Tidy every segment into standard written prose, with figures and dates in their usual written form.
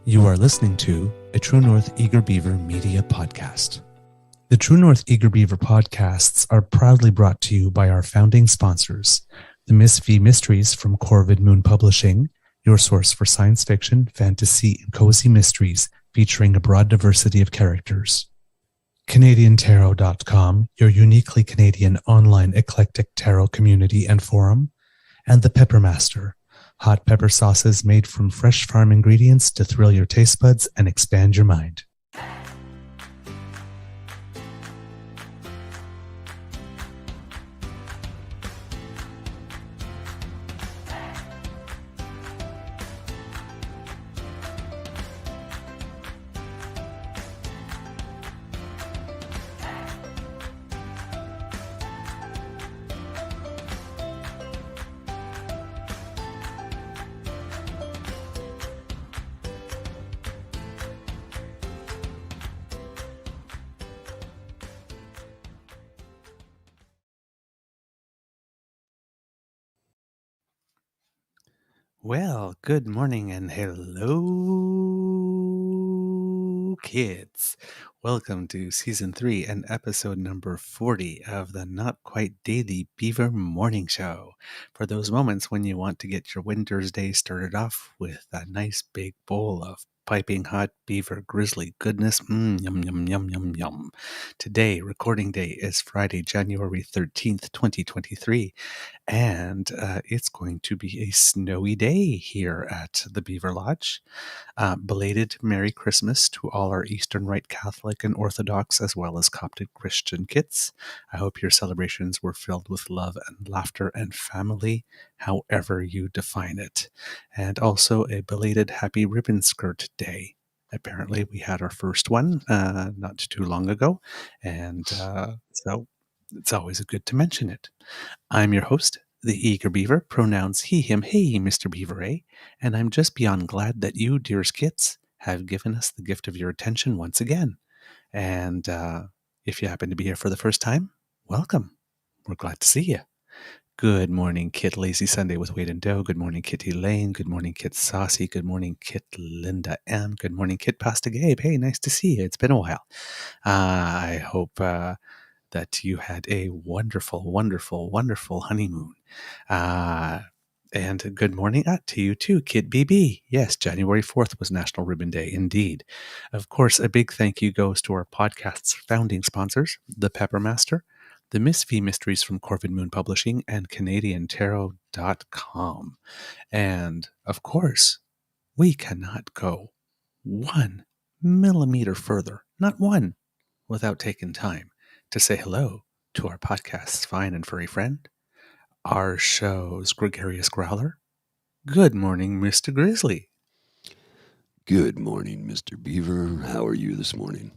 You are listening to a True North Eager Beaver media podcast. The True North Eager Beaver podcasts are proudly brought to you by our founding sponsors, the Miss V Mysteries from Corvid Moon Publishing, your source for science fiction, fantasy, and cozy mysteries featuring a broad diversity of characters. CanadianTarot.com, your uniquely Canadian online eclectic tarot community and forum, and the Peppermaster, hot pepper sauces made from fresh farm ingredients to thrill your taste buds and expand your mind. Well, good morning and hello, kids. Welcome to Season 3 and episode number 40 of the Not Quite Daily Beaver Morning Show. For those moments when you want to get your winter's day started off with a nice big bowl of piping hot beaver grizzly goodness. Yum, yum, yum, yum, yum. Today, recording day is Friday, January 13th, 2023. And it's going to be a snowy day here at the Beaver Lodge. Belated Merry Christmas to all our Eastern Rite Catholic and Orthodox as well as Coptic Christian kits. I hope your celebrations were filled with love and laughter and family, however you define it. And also a belated Happy Ribbon Skirt Day. Apparently we had our first one not too long ago, and so it's always good to mention it. I'm your host, the Eager Beaver, pronouns he, him, hey, Mr. Beaver, eh? And I'm just beyond glad that you, dearest kits, have given us the gift of your attention once again. And if you happen to be here for the first time, welcome. We're glad to see you. Good morning, Kit Lazy Sunday with Wade and Doe. Good morning, Kitty Lane. Good morning, Kit Saucy. Good morning, Kit Linda M. Good morning, Kit Pasta Gabe. Hey, nice to see you. It's been a while. I hope that you had a wonderful, wonderful, wonderful honeymoon. And good morning to you too, Kid BB. Yes, January 4th was National Ribbon Day, indeed. Of course, a big thank you goes to our podcast's founding sponsors, the Peppermaster, the Miss V Mysteries from Corvid Moon Publishing, and CanadianTarot.com. And, of course, we cannot go 1 millimeter further, not one, without taking time to say hello to our podcast's fine and furry friend, our show's gregarious growler. Good morning, Mr. Grizzly. Good morning, Mr. Beaver. How are you this morning?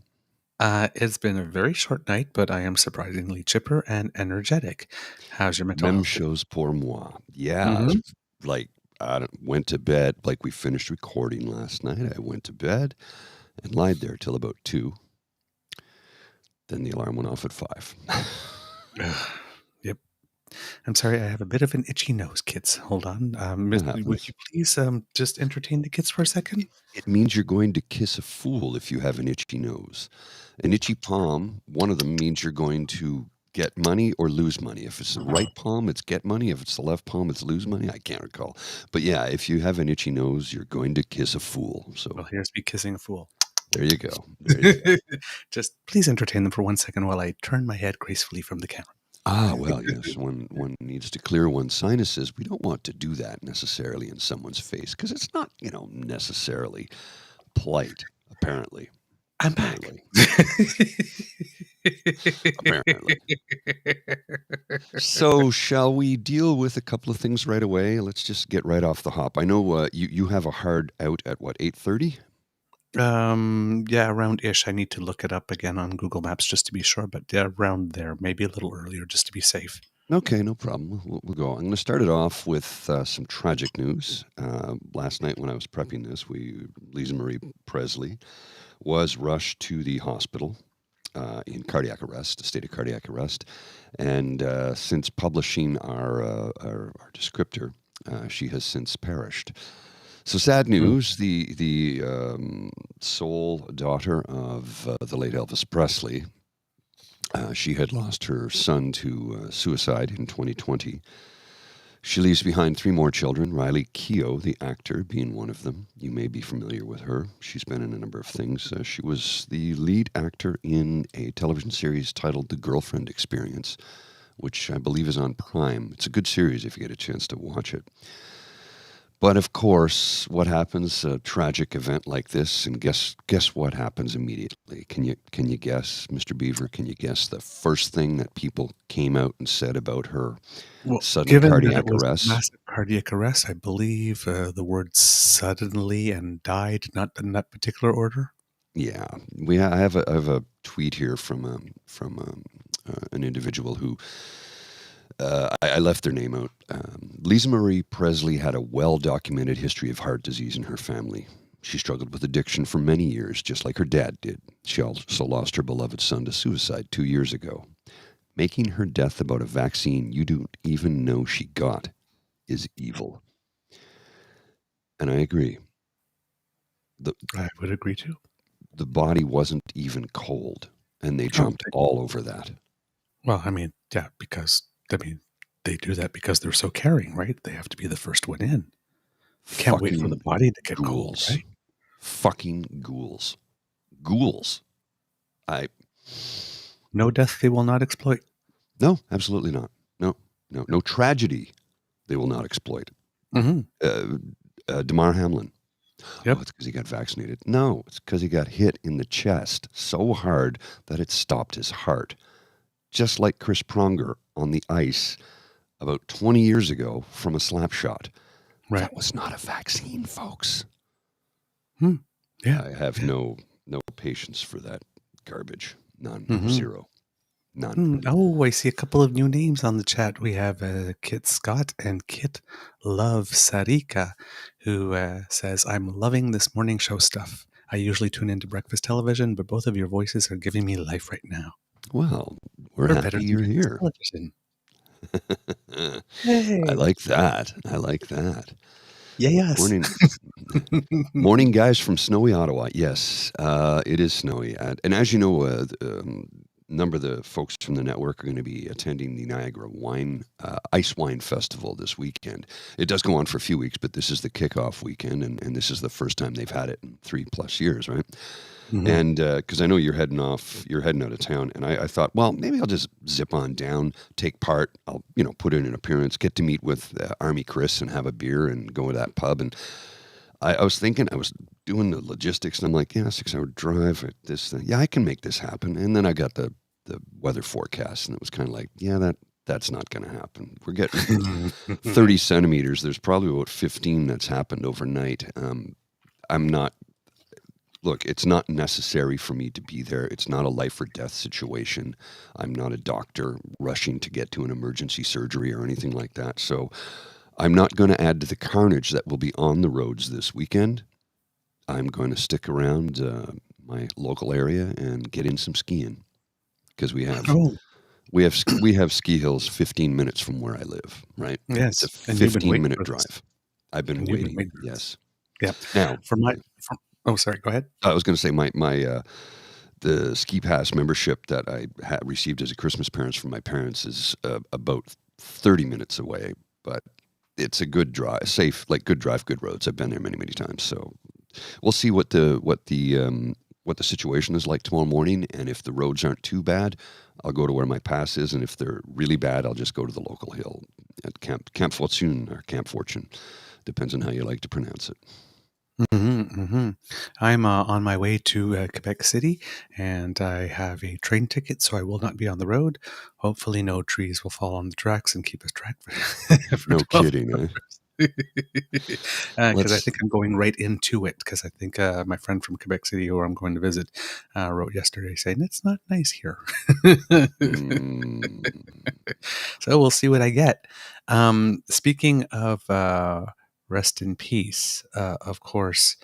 It's been a very short night, but I am surprisingly chipper and energetic. How's your mental health? Même chose pour moi. Yeah, like I went to bed, like we finished recording last night. I went to bed and lied there till about 2. Then the alarm went off at 5. Yep. I'm sorry, I have a bit of an itchy nose, kids. Hold on. Would you please just entertain the kids for a second? It means you're going to kiss a fool if you have an itchy nose. An itchy palm, one of them means you're going to get money or lose money. If it's the right palm, it's get money. If it's the left palm, it's lose money. I can't recall. But yeah, if you have an itchy nose, you're going to kiss a fool. So well, here's me kissing a fool. There you go. There you go. Just please entertain them for 1 second while I turn my head gracefully from the camera. Well, yes, one needs to clear one's sinuses. We don't want to do that necessarily in someone's face because it's not, necessarily polite, apparently. I'm back. Apparently. So shall we deal with a couple of things right away? Let's just get right off the hop. I know you have a hard out at what, 8:30? Yeah, around-ish. I need to look it up again on Google Maps just to be sure, but yeah, around there, maybe a little earlier just to be safe. Okay, no problem. We'll go. I'm going to start it off with some tragic news. Last night when I was prepping this, Lisa Marie Presley was rushed to the hospital in cardiac arrest, a state of cardiac arrest. And since publishing our descriptor, she has since perished. So sad Mm. news. The sole daughter of the late Elvis Presley, she had lost her son to suicide in 2020. She leaves behind three more children, Riley Keough, the actor, being one of them. You may be familiar with her. She's been in a number of things. She was the lead actor in a television series titled The Girlfriend Experience, which I believe is on Prime. It's a good series if you get a chance to watch it. But of course, what happens? A tragic event like this, and guess what happens immediately? Can you guess, Mr. Beaver? Can you guess the first thing that people came out and said about her Well, sudden given that it cardiac was arrest? massive cardiac arrest, I believe, the word suddenly and died, not in that particular order. Yeah, I have a tweet here from an individual who I left their name out. Lisa Marie Presley had a well documented history of heart disease in her family. She struggled with addiction for many years, just like her dad did. She also lost her beloved son to suicide 2 years ago. Making her death about a vaccine you don't even know she got is evil. And I agree. The, I would agree too. the body wasn't even cold, and they Oh, jumped all over that. well, I mean, yeah, because I mean, they do that because they're so caring, right? They have to be the first one in. They can't wait for the Fucking body to get cold, ghouls. right? Fucking ghouls. Ghouls. I No death they will not exploit. No, absolutely not. No, no tragedy they will not exploit. Hmm. Uh, Damar Hamlin. Oh, Yep. it's because he got vaccinated. No, it's because he got hit in the chest so hard that it stopped his heart. Just like Chris Pronger on the ice about 20 years ago from a slap shot. Right. That was not a vaccine, folks. Hmm. Yeah. I have Yeah. no patience for that garbage. None. Hmm. Zero. None. Oh, I see a couple of new names on the chat. We have Kit Scott and Kit Love Sarika, who says, I'm loving this morning show stuff. I usually tune into breakfast television, but both of your voices are giving me life right now. Well, we're We're better happy than you're breakfast here. television. I Hey. like that. I like that. Yeah, yes. Morning, morning, guys from snowy Ottawa. Yes, it is snowy, and as you know, a number of the folks from the network are going to be attending the Niagara Ice Wine Festival this weekend. It does go on for a few weeks, but this is the kickoff weekend, and this is the first time they've had it in 3+ years, right? Hmm. And because I know you're heading out of town, and I thought, well, maybe I'll just zip on down, take part. I'll, put in an appearance, get to meet with Army Chris and have a beer and go to that pub. And I was thinking, I was doing the logistics, and I'm like, yeah, 6 hour drive, this thing. Yeah, I can make this happen. And then I got the weather forecast, and it was kind of like, yeah, that's not going to happen. We're getting 30 centimeters. There's probably about 15 that's happened overnight. I'm not Look, it's not necessary for me to be there. It's not a life or death situation. I'm not a doctor rushing to get to an emergency surgery or anything like that. So I'm not going to add to the carnage that will be on the roads this weekend. I'm going to stick around my local area and get in some skiing because Oh, we have ski hills 15 minutes from where I live. Right, it's a yes. And you've been waiting 15-minute for this. drive. I've been And you've been waiting. waiting for this. Yes. Yeah. Now, For my, from, oh, sorry. Go ahead. I was going to say my the ski pass membership that I received as a Christmas present from my parents is about 30 minutes away, but it's a good drive, safe, like good drive, good roads. I've been there many, many times. So we'll see what the situation is like tomorrow morning, and if the roads aren't too bad, I'll go to where my pass is, and if they're really bad, I'll just go to the local hill at Camp Fortune or Camp Fortune, depends on how you like to pronounce it. I'm on my way to Quebec City, and I have a train ticket, so I will not be on the road. Hopefully, no trees will fall on the tracks and keep us tracked for No 12 kidding, eh? hours. Because I Let's. think I'm going right into it. Because I think my friend from Quebec City, who I'm going to visit, wrote yesterday saying it's not nice here. Mm, So we'll see what I get. Speaking of rest in peace, of course,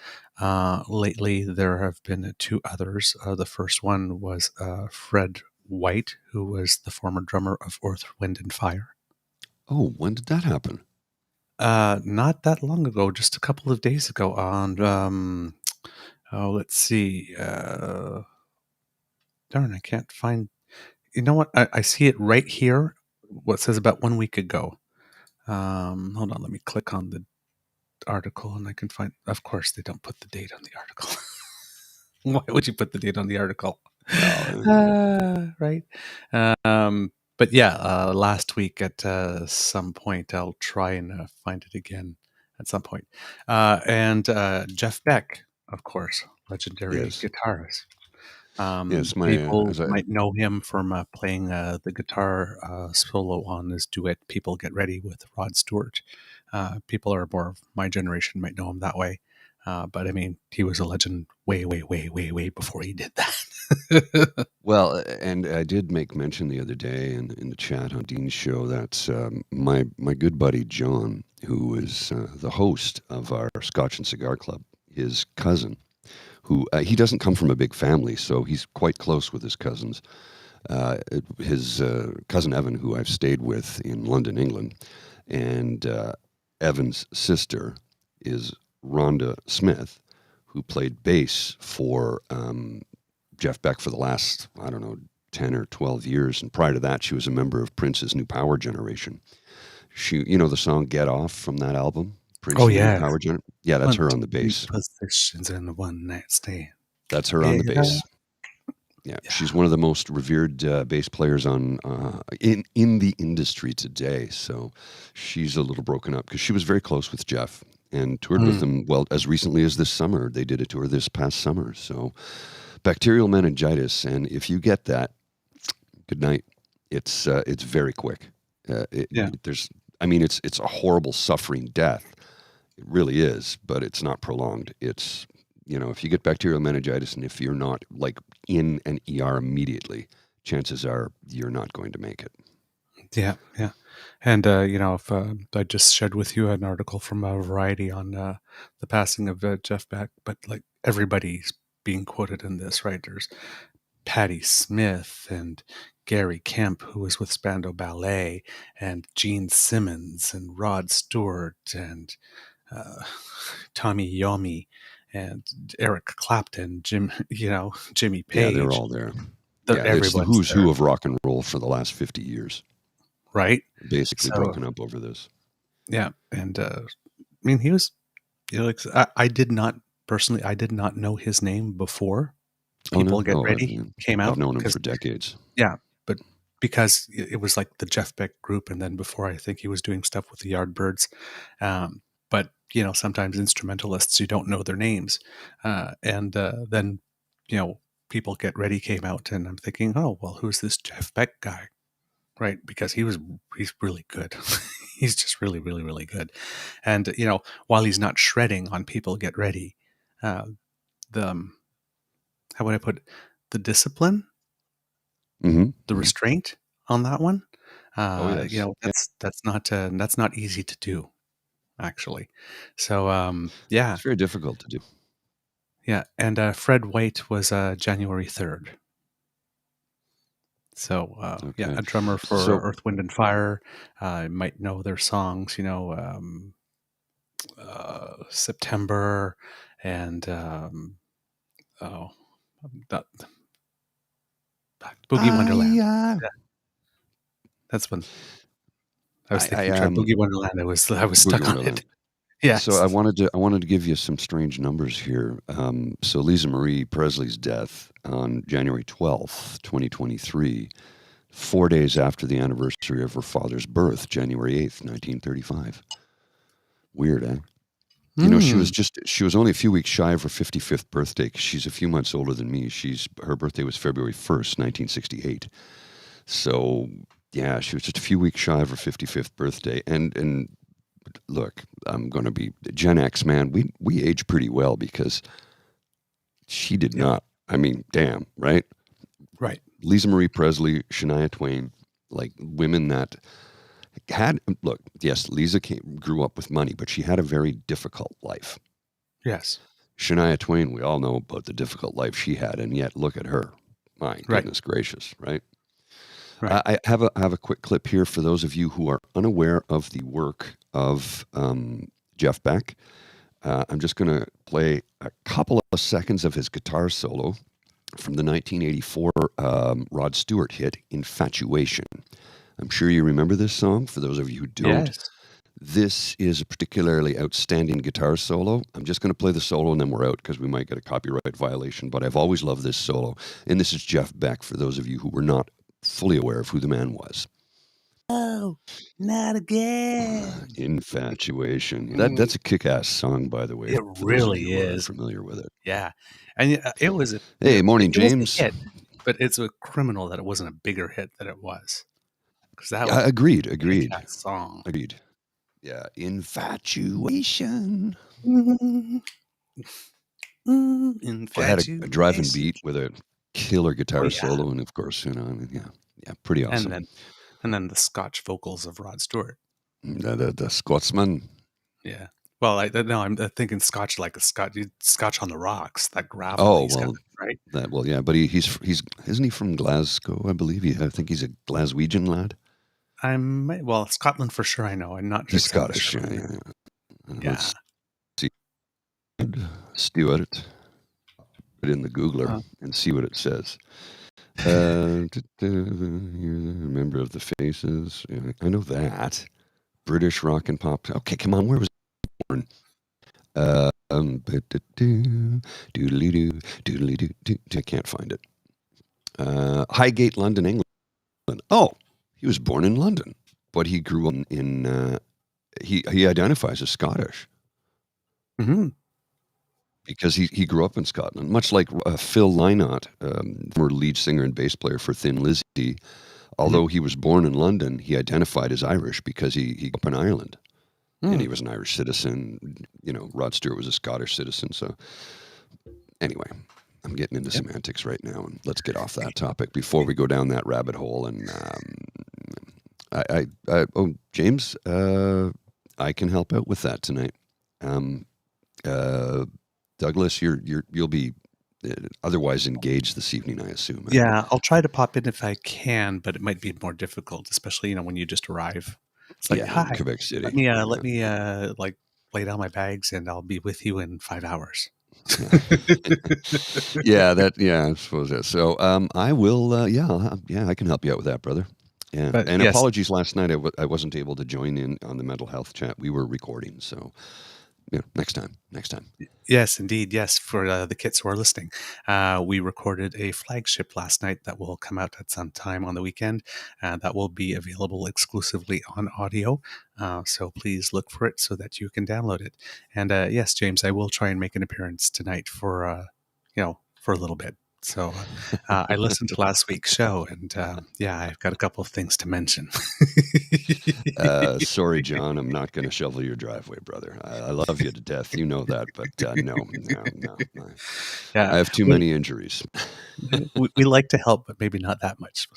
lately there have been two others. The first one was Fred White, who was the former drummer of Earth, Wind, and Fire. oh, when did that happen? Not that long ago, just a couple of days ago on, oh, let's see. Darn, I can't find. You know what? I see it right here. What says about 1 week ago. Hold on, let me click on the article and I can find. Of course, they don't put the date on the article. Why would you put the date on the article? Well, Right. But yeah, last week at some point, I'll try and find it again at some point. And Jeff Beck, of course, legendary yes, guitarist. yes. My People as I might know him from playing the guitar solo on his duet "People Get Ready" with Rod Stewart. People are more of my generation might know him that way. But I mean, he was a legend way, way, way, way, way before he did that. well, and I did make mention the other day in the chat on Dean's show that my good buddy John, who is the host of our Scotch and Cigar Club, his cousin, who he doesn't come from a big family, so he's quite close with his cousins. His cousin Evan, who I've stayed with in London, England, and Evan's sister is Rhonda Smith, who played bass for Jeff Beck for the last, I don't know, 10 or 12 years. And prior to that, she was a member of Prince's New Power Generation. You know the song Get Off from that album? Prince Oh and the New yeah, Power Generation? Yeah, that's one, her on two, the three bass. positions in one night stand. That's her on the Yeah, bass. Yeah, yeah. she's one of the most revered bass players on in the industry today. So she's a little broken up because she was very close with Jeff and toured with Mm, him. Well, as recently as this summer, they did a tour this past summer. So bacterial meningitis, and if you get that, good night. It's very quick. yeah, There's, I mean, it's a horrible suffering death. It really is, but it's not prolonged. It's, if you get bacterial meningitis and if you're not like in an ER immediately, chances are you're not going to make it. yeah, yeah. And if I just shared with you an article from Variety on the passing of Jeff Beck, but like everybody's being quoted in this, right? There's Patti Smith and Gary Kemp, who was with Spandau Ballet, and Gene Simmons and Rod Stewart and uh, Tommy Yomi and Eric Clapton, Jimmy Yeah, they're Page. all there. They're Yeah, it's the everyone's who's there, who of rock and roll for the last 50 years. right? Basically So broken up over this. yeah, and I mean, he was, like I did not personally, I did not know his name before Oh People no, Get Ready came I've out known him because for decades. yeah, but because it was like the Jeff Beck group, and then before I think he was doing stuff with the Yardbirds. But sometimes instrumentalists you don't know their names, and then you know People Get Ready came out, and I'm thinking, oh well, who's this Jeff Beck guy? Right, because he's really good. He's just really, really, really good. And while he's not shredding on People Get Ready, uh, the how would I put it? The discipline, Hmm. the Hmm. restraint on that one, Oh yes. Yeah, that's not easy to do actually. So yeah, it's very difficult to do. yeah, and Fred White was January 3rd. So yeah, Okay. a drummer for So Earth, Wind, and Fire. Might know their songs, September and oh, that Boogie Wonderland. I Yeah, that's when I was I thinking. Try Boogie Wonderland. I was Boogie stuck on it. Wonderland. So Yes. I wanted to give you some strange numbers here. So Lisa Marie Presley's death on January 12th, 2023, 4 days after the anniversary of her father's birth, January 8th, 1935. Weird, eh? Hmm. She was only a few weeks shy of her 55th birthday because she's a few months older than me. Her birthday was February 1st, 1968. So yeah, she was just a few weeks shy of her 55th birthday. And look, I'm going to be Gen X, man. We age pretty well because she did Yep. not. I mean, damn, right? Right. Lisa Marie Presley, Shania Twain, like women that had, look, yes, grew up with money, but she had a very difficult life. Yes. Shania Twain, we all know about the difficult life she had, and yet look at her. My Right. goodness gracious, right? Right. I have a quick clip here for those of you who are unaware of the work of Jeff Beck. I'm just going to play a couple of seconds of his guitar solo from the 1984 Rod Stewart hit, Infatuation. I'm sure you remember this song. For those of you who don't, Yes. this is a particularly outstanding guitar solo. I'm just going to play the solo and then we're out because we might get a copyright violation, but I've always loved this solo. And this is Jeff Beck, for those of you who were not fully aware of who the man was. Oh, not again. Infatuation. That's a kick-ass song, by the way, It for those of really you who are is. unfamiliar with it. Yeah, and it was Hey, morning, it was a James. hit, but it's a criminal that it wasn't a bigger hit than it was, because that was Yeah, agreed. a kick-ass song. Agreed. Yeah, Infatuation. I had a driving beat Infatuation. with a killer Oh, guitar yeah, solo, and of course, yeah, pretty and awesome. then the Scotch vocals of Rod Stewart. The Scotsman. Yeah. Well, I'm thinking Scotch like a Scotch on the rocks, that gravel Oh he's got, well, right? yeah, but he's isn't he from Glasgow? I believe I think he's a Glaswegian lad. Well, Scotland for sure, I know. I'm not He's exactly Scottish. sure. Yeah. Yeah. Let's see. Stewart. Put it in the Googler and see what it says. You're a member of the Faces. Yeah, I know that. British rock and pop. Okay, come on. Where was he born? Doodly-doo, doodly-doo. I can't find it. Highgate, London, England. Oh, he was born in London, but he grew up in he identifies as Scottish. Mm-hmm. Because he grew up in Scotland, much like Phil Lynott, former lead singer and bass player for Thin Lizzy. Although he was born in London, he identified as Irish because he grew up in Ireland, and he was an Irish citizen. You know, Rod Stewart was a Scottish citizen. So anyway, I'm getting into semantics right now, and let's get off that topic before we go down that rabbit hole. And James, I can help out with that tonight. Douglas, you'll be otherwise engaged this evening, I assume. Yeah, I'll try to pop in if I can, but it might be more difficult, especially when you just arrive. It's like, In hi, Quebec City. let me like lay down my bags, and I'll be with you in 5 hours. Yeah, I suppose that. So I will. I can help you out with that, brother. Yeah, But and yes, apologies last night. I wasn't able to join in on the mental health chat. We were recording, so next time. yes, indeed, yes. For the kids who are listening, we recorded a flagship last night that will come out at some time on the weekend. That will be available exclusively on audio. So please look for it so that you can download it. And yes, James, I will try and make an appearance tonight for for a little bit. So I listened to last week's show, and I've got a couple of things to mention. Sorry, John, I'm not going to shovel your driveway, brother. I love you to death. You know that, but no. Yeah, I have too many injuries. we like to help, but maybe not that much.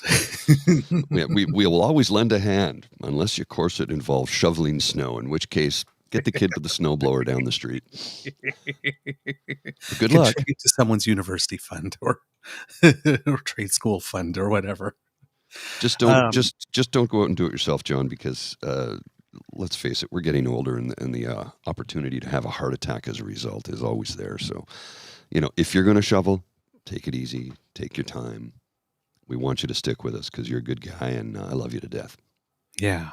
We will always lend a hand, unless your corset involves shoveling snow, in which case, get the kid with the snowblower down the street. Good luck. Contribute to someone's university fund or or trade school fund or whatever. Just don't go out and do it yourself, John, because let's face it, we're getting older, and the opportunity to have a heart attack as a result is always there. So, if you're going to shovel, take it easy, take your time. We want you to stick with us because you're a good guy, and I love you to death. Yeah.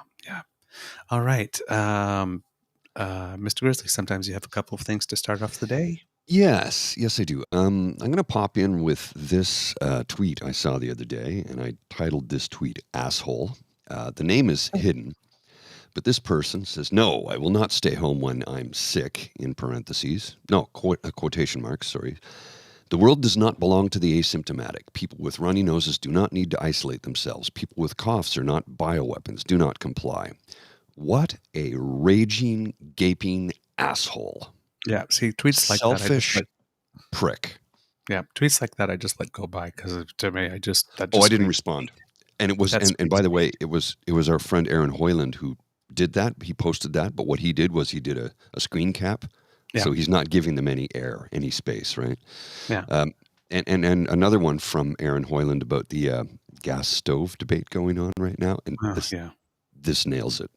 All right, Mr. Grizzly. Sometimes you have a couple of things to start off the day. Yes, I do. I'm going to pop in with this tweet I saw the other day, and I titled this tweet "Asshole." The name is hidden, but this person says, "No, I will not stay home when I'm sick." In parentheses, no quotation marks. Sorry. The world does not belong to the asymptomatic. People with runny noses do not need to isolate themselves. People with coughs are not bioweapons. Do not comply. What a raging, gaping asshole. Yeah. See, tweets like selfish that. Prick. Yeah, tweets like that I just let go by because to me, I didn't respond. And it was, and by the way, it was our friend Aaron Hoyland who did that. He posted that, but what he did was he did a screen cap. Yeah. So he's not giving them any space, right? Yeah. And another one from Aaron Hoyland about the gas stove debate going on right now. And this nails it.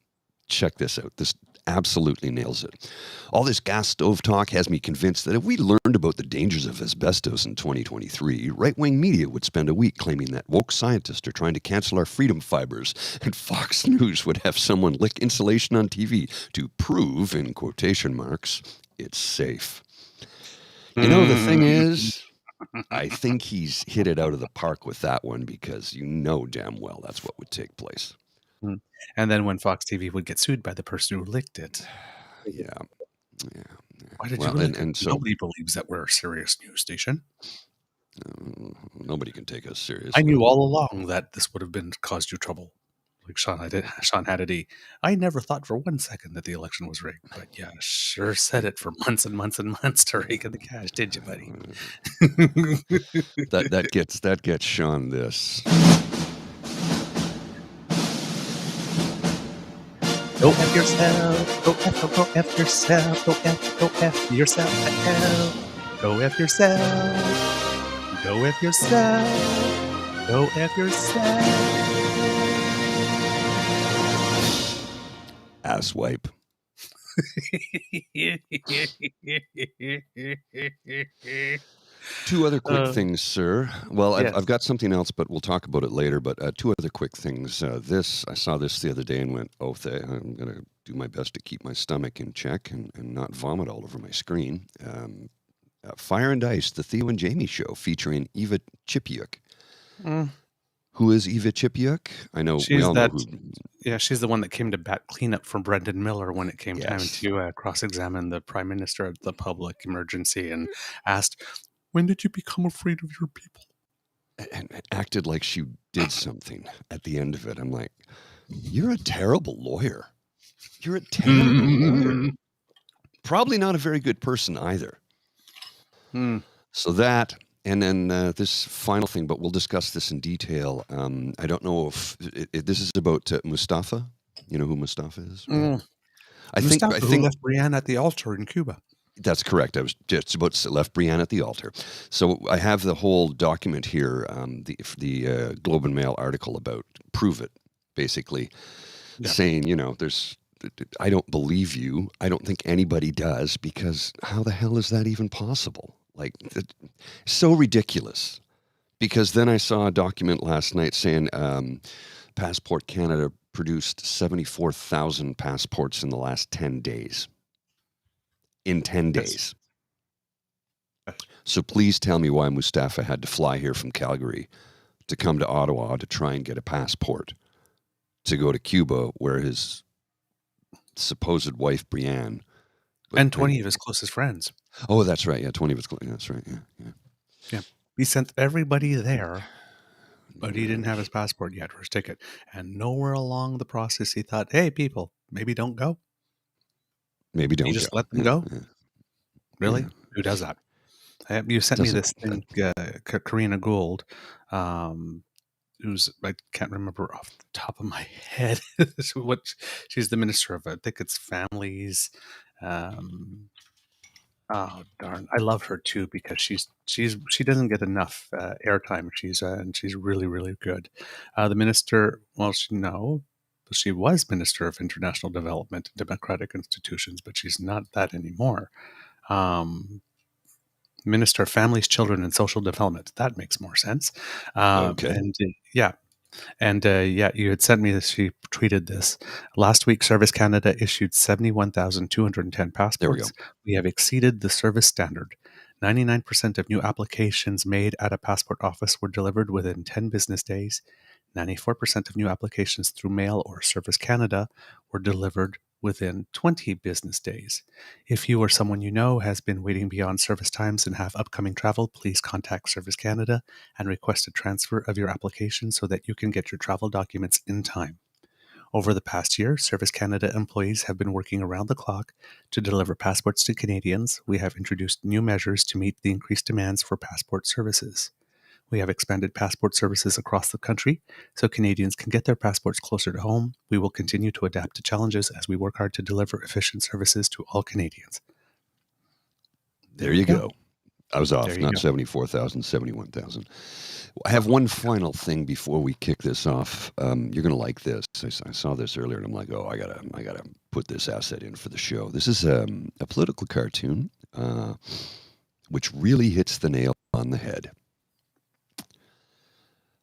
Check this out. This absolutely nails it. All this gas stove talk has me convinced that if we learned about the dangers of asbestos in 2023, right-wing media would spend a week claiming that woke scientists are trying to cancel our freedom fibers, and Fox News would have someone lick insulation on TV to prove, in quotation marks, it's safe. You know, the thing is, I think he's hit it out of the park with that one because you know damn well that's what would take place. And then when Fox TV would get sued by the person who licked it. Yeah. Yeah. Why did you Well, lick it? and so Nobody believes that we're a serious news station. nobody can take us I seriously. knew all along that this would have caused you trouble. Like Sean Hannity. I never thought for 1 second that the election was rigged, but yeah, sure said it for months and months and months to rake in the cash, did you, buddy? That gets Sean this. Go F yourself. Go F yourself. Go F yourself. Go F yourself. Go F yourself. Go F yourself. Asswipe. Two other quick things, sir. Well, yes. I've got something else, but we'll talk about it later. But two other quick things. I saw this the other day and went, oh, I'm going to do my best to keep my stomach in check and not vomit all over my screen. Fire and Ice, the Theo and Jamie show featuring Eva Chipiuk. Who is Eva Chipiuk? I know we all know who. Yeah, she's the one that came to bat cleanup for Brendan Miller when it came time to cross-examine the Prime Minister of the public emergency and asked, when did you become afraid of your people? And acted like she did something at the end of it. I'm like, you're a terrible lawyer. You're a terrible lawyer. Probably not a very good person either. So that, and then this final thing, but we'll discuss this in detail. I don't know if this is about Mustafa. You know who Mustafa is? Right? I think who left Brienne at the altar in Cuba. That's correct. I was just about to left Brienne at the altar. So I have the whole document here, the Globe and Mail article about prove it, basically, saying, you know, I don't believe you. I don't think anybody does, because how the hell is that even possible? Like, so ridiculous. Because then I saw a document last night saying Passport Canada produced 74,000 passports in the last 10 days. In 10 days. So please tell me why Mustafa had to fly here from Calgary to come to Ottawa to try and get a passport to go to Cuba, where his supposed wife, Brienne. And 20 of his closest friends. Oh, that's right. Yeah, 20 of his closest. That's right. Yeah. He sent everybody there, but he didn't have his passport yet or his ticket. And nowhere along the process he thought, hey, people, maybe don't go. Maybe don't you just go. let them go? Really? Yeah. Who does that? You sent me this thing, Karina Gould, who's, I can't remember off the top of my head what she's the minister of, I think it's families. Oh darn! I love her too because she doesn't get enough airtime. She's really, really good. The minister, she was Minister of International Development and Democratic Institutions, but she's not that anymore. Minister of Families, Children, and Social Development. That makes more sense. Okay. And you had sent me this. She tweeted this. Last week, Service Canada issued 71,210 passports. There we go. We have exceeded the service standard. 99% of new applications made at a passport office were delivered within 10 business days. 94% of new applications through mail or Service Canada were delivered within 20 business days. If you or someone you know has been waiting beyond service times and have upcoming travel, please contact Service Canada and request a transfer of your application so that you can get your travel documents in time. Over the past year, Service Canada employees have been working around the clock to deliver passports to Canadians. We have introduced new measures to meet the increased demands for passport services. We have expanded passport services across the country so Canadians can get their passports closer to home. We will continue to adapt to challenges as we work hard to deliver efficient services to all Canadians. There you go. I was off, not 74,000, 71,000. I have one final thing before we kick this off. You're gonna like this. I saw this earlier, and I'm like, oh, I gotta put this asset in for the show. This is a political cartoon, which really hits the nail on the head.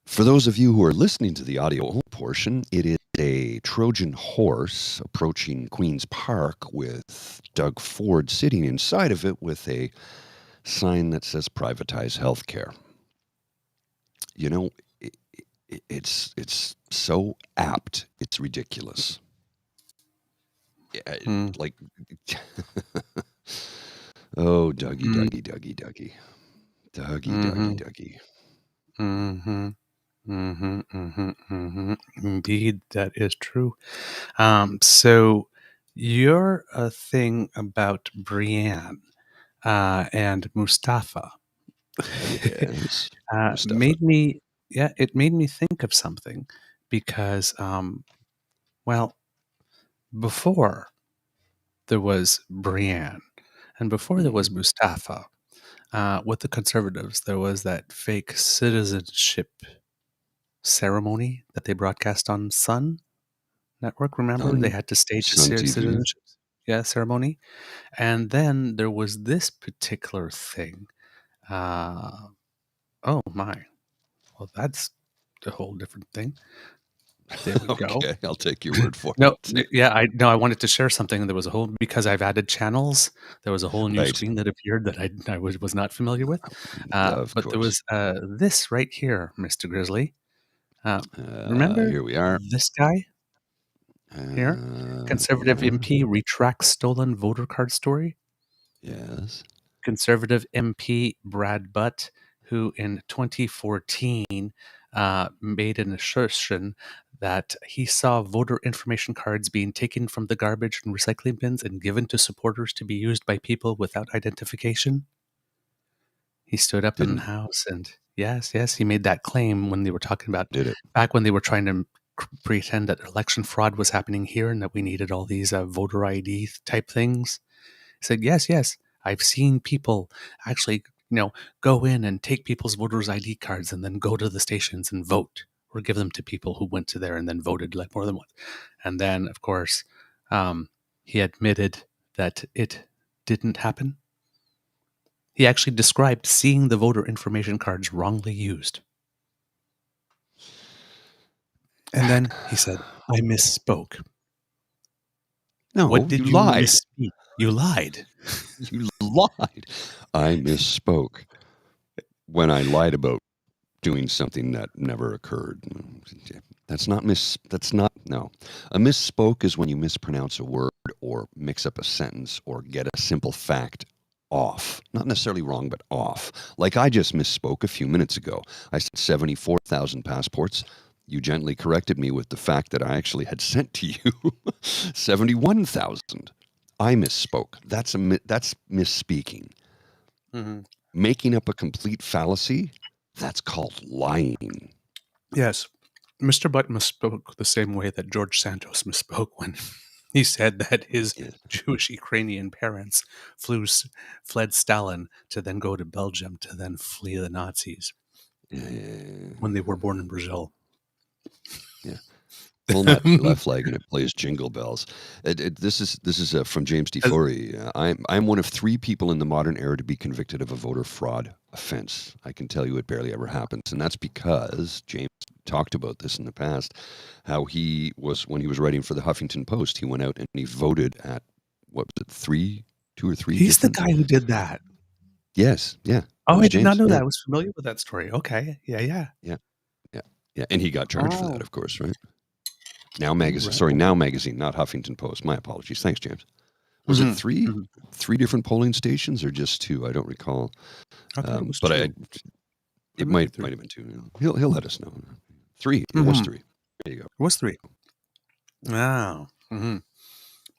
For those of you who are listening to the audio portion, it is a Trojan horse approaching Queen's Park with Doug Ford sitting inside of it with a sign that says "Privatize Healthcare." You know, it's so apt. It's ridiculous. Yeah, Mm. like, oh, Dougie, Mm. Dougie, Dougie, Dougie, Dougie, Mm-hmm. Dougie, Dougie. Mm-hmm. Mm-hmm. Mm-hmm. Mm-hmm. Indeed, that is true. So your thing about Brienne and Mustafa Yes, Mustafa. made me, yeah, it made me think of something because, well, before there was Brienne and before there was Mhm. Mustafa, with the conservatives, there was that fake citizenship ceremony that they broadcast on Sun Network. Remember, they On had to stage a Sun TV. citizenship, yeah, ceremony. And then there was this particular thing. Uh, oh my! Well, that's a whole different thing. There we go. Okay, I'll take your word for No, it. yeah, I no, I wanted to share something. There was a whole because I've added channels. There was a whole new Right. screen that appeared that I was not familiar with. Of But there course. was this right here, Mr. Grizzly. Uh, remember Here we are. this guy here? Conservative Yeah. MP retracts stolen voter card story. Yes. Conservative MP Brad Butt, who in 2014 made an assertion that he saw voter information cards being taken from the garbage and recycling bins and given to supporters to be used by people without identification. He stood up in the Didn't House and yes, yes, he made that claim when they were talking about did it. back when they were trying to pretend that election fraud was happening here and that we needed all these voter ID type things. He said, "Yes, yes, I've seen people actually, go in and take people's voters' ID cards and then go to the stations and vote or give them to people who went to there and then voted like more than once." And then, of course, um, he admitted that it didn't happen. He actually described seeing the voter information cards wrongly used. And then he said, "I misspoke." What No, you did you lied. misspeak? You lied. You lied. I misspoke when I lied about doing something that never occurred. That's not no. A misspoke is when you mispronounce a word or mix up a sentence or get a simple fact off. Not necessarily wrong, but off. Like I just misspoke a few minutes ago. I said 74,000 passports. You gently corrected me with the fact that I actually had sent to you 71,000. I misspoke. That's misspeaking. Mhm. Making up a complete fallacy, that's called lying. Yes. Mr. Butt misspoke the same way that George Santos misspoke when he said that his Yeah. Jewish Ukrainian parents fled Stalin to then go to Belgium to then flee the Nazis Yeah. when they were born in Brazil. Yeah. Pull my left leg and it plays Jingle Bells. This is from James D. As- Forey. I'm one of 3 people in the modern era to be convicted of a voter fraud offense. I can tell you it barely ever happens, and that's because James talked about this in the past. How he was when he was writing for the Huffington Post, he went out and he voted at what was it, 2 or 3 He's the different. guy who did that. Yes, yeah, it Oh, was I did not James. know Yeah, that. I was familiar with that story. Okay. Yeah, yeah. yeah, yeah, yeah, and he got charged for that, Oh, of course, right? Now all magazine, right. sorry, Now magazine, not Huffington Post. My apologies. Thanks, James. Was it Hmm. 3? Hmm. 3 different polling stations or just 2? I don't recall. I thought it was But two. Or it maybe might three. have been 2. He'll let us know. 3. It was Hmm. 3. There you go. It was three. Oh. Hmm.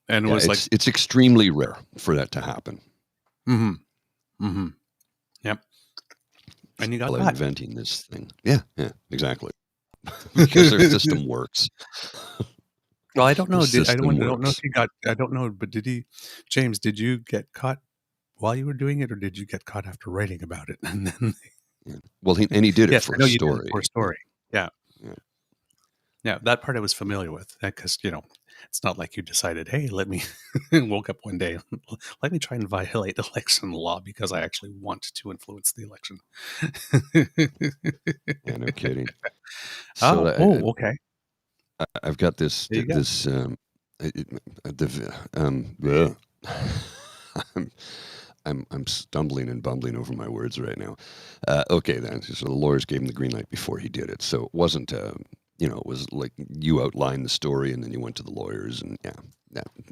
And it Yeah, was like, it's extremely rare for that to happen. hmm. Hmm. Yep. And you got While caught. inventing this thing. Yeah, yeah, exactly. Because their system works. Well, I don't Their know. system I don't know if works. he got. I don't know, but did he, James? Did you get caught while you were doing it, or did you get caught after writing about it? And then Yeah. Well, he did it Yes, for I a know you did it story. for a story. Yeah. Yeah. Yeah, that part I was familiar with, because, it's not like you decided, "Hey, let me" woke up one day, "Let me try and violate election law because I actually want to influence the election." Yeah, no kidding. So Oh, oh, okay. I've got this There you go. this it, the bleh. I'm, I'm stumbling and bumbling over my words right now. Okay, then. So the lawyers gave him the green light before he did it. So it wasn't, it was like you outlined the story and then you went to the lawyers, and yeah,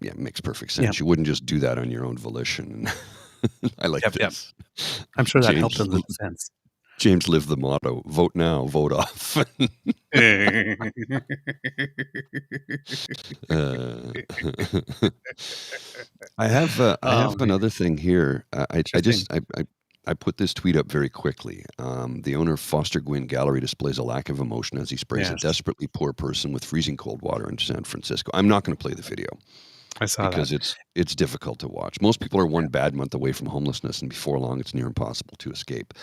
it makes perfect Yeah. sense. You wouldn't just do that on your own volition. I like Yep, yep. this. I'm sure that helped James in the defense. James lived the motto: vote now, vote off. Uh, I Oh, have man. another thing here. I Sure thing. just I put this tweet up very quickly. The owner of Foster Gwynn Gallery displays a lack of emotion as he sprays a Yes, desperately poor person with freezing cold water in San Francisco. I'm not going to play the video I saw that. because it's difficult to watch. Most people are Yeah, one bad month away from homelessness, and before long, it's near impossible to escape.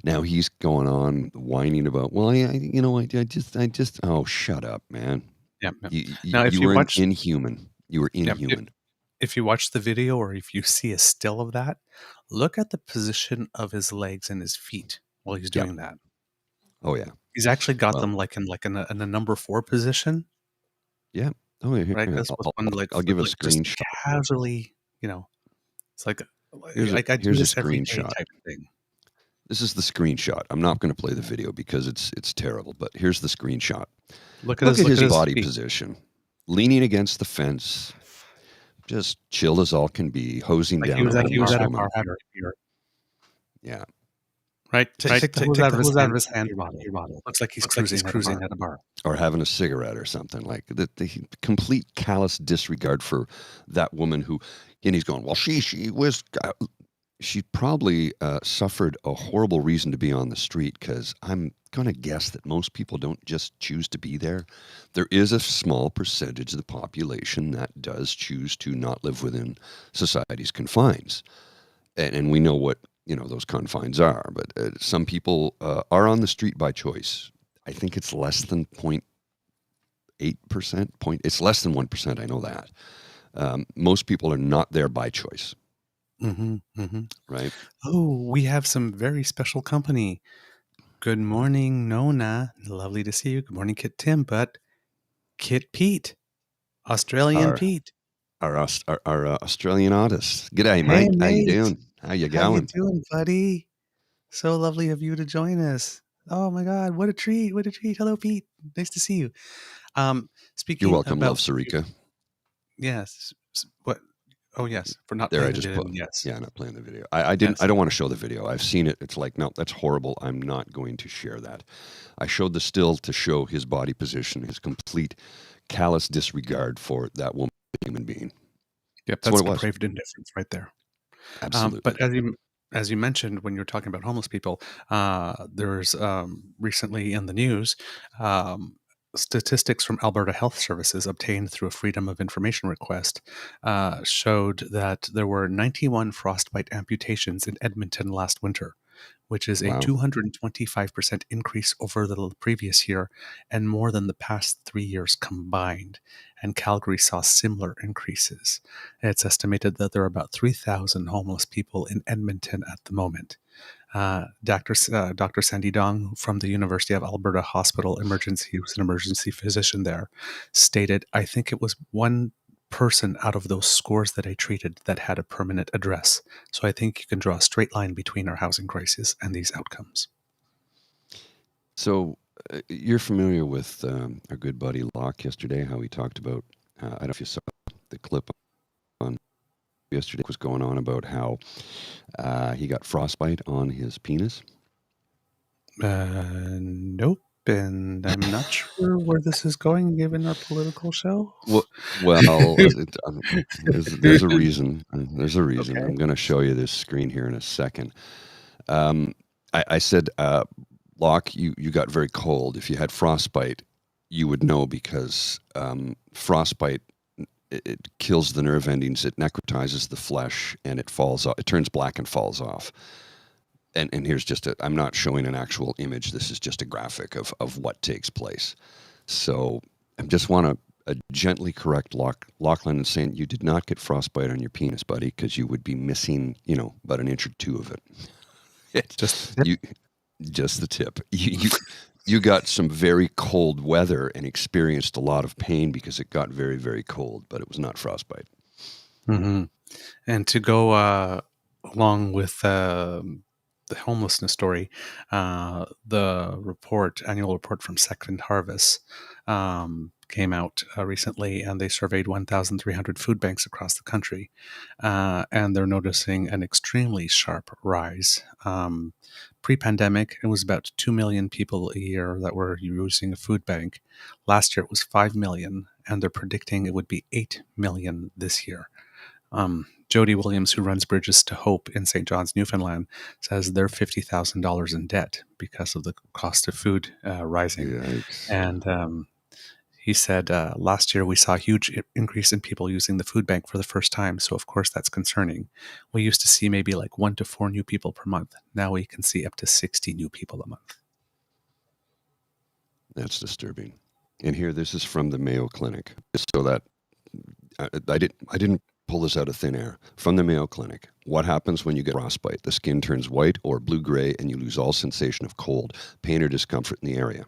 Now he's going on whining about, well, I just, oh, shut up, man. yeah, yeah. Now, You if you were watch inhuman. You were yeah, inhuman. if you watch the video or if you see a still of that, look at the position of his legs and his feet while he's Yeah. doing that. Oh yeah. He's actually got Well, them in a number 4 position, yeah. Oh, yeah. right, Here, Gus? With one, I'll foot, give a just screenshot. casually, it's like, Here's a I do here's a this every day screenshot. type of thing. This is the screenshot. I'm not going to play the video because it's terrible, but here's the screenshot. Look at Look his at his body feet. position, leaning against the fence, just chill as all can be, hosing Like down a he was homeless at a woman. bar or Yeah. right? Take the hose out of his hand, your body. looks like he's Looks like he's cruising at a cruising bar. at a bar. Or having a cigarette or something, like the complete callous disregard for that woman who, and he's going, well, she probably suffered a horrible reason to be on the street, because I'm going to guess that most people don't just choose to be there. There is a small percentage of the population that does choose to not live within society's confines. And we know what, those confines are, but some people are on the street by choice. I think it's less than 0.8%. It's less than 1%. I know that. Most people are not there by choice, Mhm, mhm. right? Oh, we have some very special company. Good morning, Nona. Lovely to see you. Good morning, Kit Tim, but Kit Pete, Australian Our Pete. our Australian artists. G'day, Hey, mate. How you mate. doing? How you How you going? doing, buddy? So lovely of you to join us. Oh my God, what a treat! What a treat! Hello, Pete. Nice to see you. You're Speaking welcome, love, about Sarika. yes, what? Oh yes, for not There, I playing the just video. put. Yes, Yeah, not playing the video. I didn't. I yes. don't want to show the video. I've seen it. It's like, no, that's horrible. I'm not going to share that. I showed the still to show his body position, his complete callous disregard for that woman, human being. Yep, That's what that's it was. depraved indifference right there. Absolutely. But as you mentioned when you were talking about homeless people, there's recently in the news statistics from Alberta Health Services obtained through a Freedom of Information request showed that there were 91 frostbite amputations in Edmonton last winter, which is a Wow. 225% increase over the previous year and more than the past 3 years combined. And Calgary saw similar increases. It's estimated that there are about 3,000 homeless people in Edmonton at the moment. Dr. Sandy Dong from the University of Alberta Hospital Emergency, who's an emergency physician there, stated, I think it was one person out of those scores that I treated that had a permanent address. So I think you can draw a straight line between our housing crisis and these outcomes. So you're familiar with our good buddy Locke yesterday, how he talked about, I don't know if you saw the clip on yesterday, was going on about how he got frostbite on his penis. Nope. And I'm not sure where this is going given our political show. Well, there's a reason. There's a reason. Okay. I'm going to show you this screen here in a second. Um, I said, Locke, you got very cold. If you had frostbite, you would know, because frostbite, it kills the nerve endings, it necrotizes the flesh, and it falls off. It turns black and falls off. and here's just I'm not showing an actual image. This is just a graphic of what takes place. So I just want to gently correct Lachlan and saying you did not get frostbite on your penis, buddy, because you would be missing, about an inch or two of it. Just You just the tip. You got some very cold weather and experienced a lot of pain because it got very, very cold, but it was not frostbite. hmm And to go along with the homelessness story, the annual report from Second Harvest, came out recently, and they surveyed 1,300 food banks across the country, and they're noticing an extremely sharp rise. Pre-pandemic, it was about 2 million people a year that were using a food bank. Last year, it was 5 million, and they're predicting it would be 8 million this year. Jody Williams, who runs Bridges to Hope in St. John's, Newfoundland, says they're $50,000 in debt because of the cost of food rising. Yikes. And he said last year we saw a huge increase in people using the food bank for the first time. So, of course, that's concerning. We used to see maybe like 1 to 4 new people per month. Now we can see up to 60 new people a month. That's disturbing. And here, this is from the Mayo Clinic. So that I didn't pull this out of thin air. From the Mayo Clinic, what happens when you get frostbite? The skin turns white or blue-gray, and you lose all sensation of cold, pain, or discomfort in the area.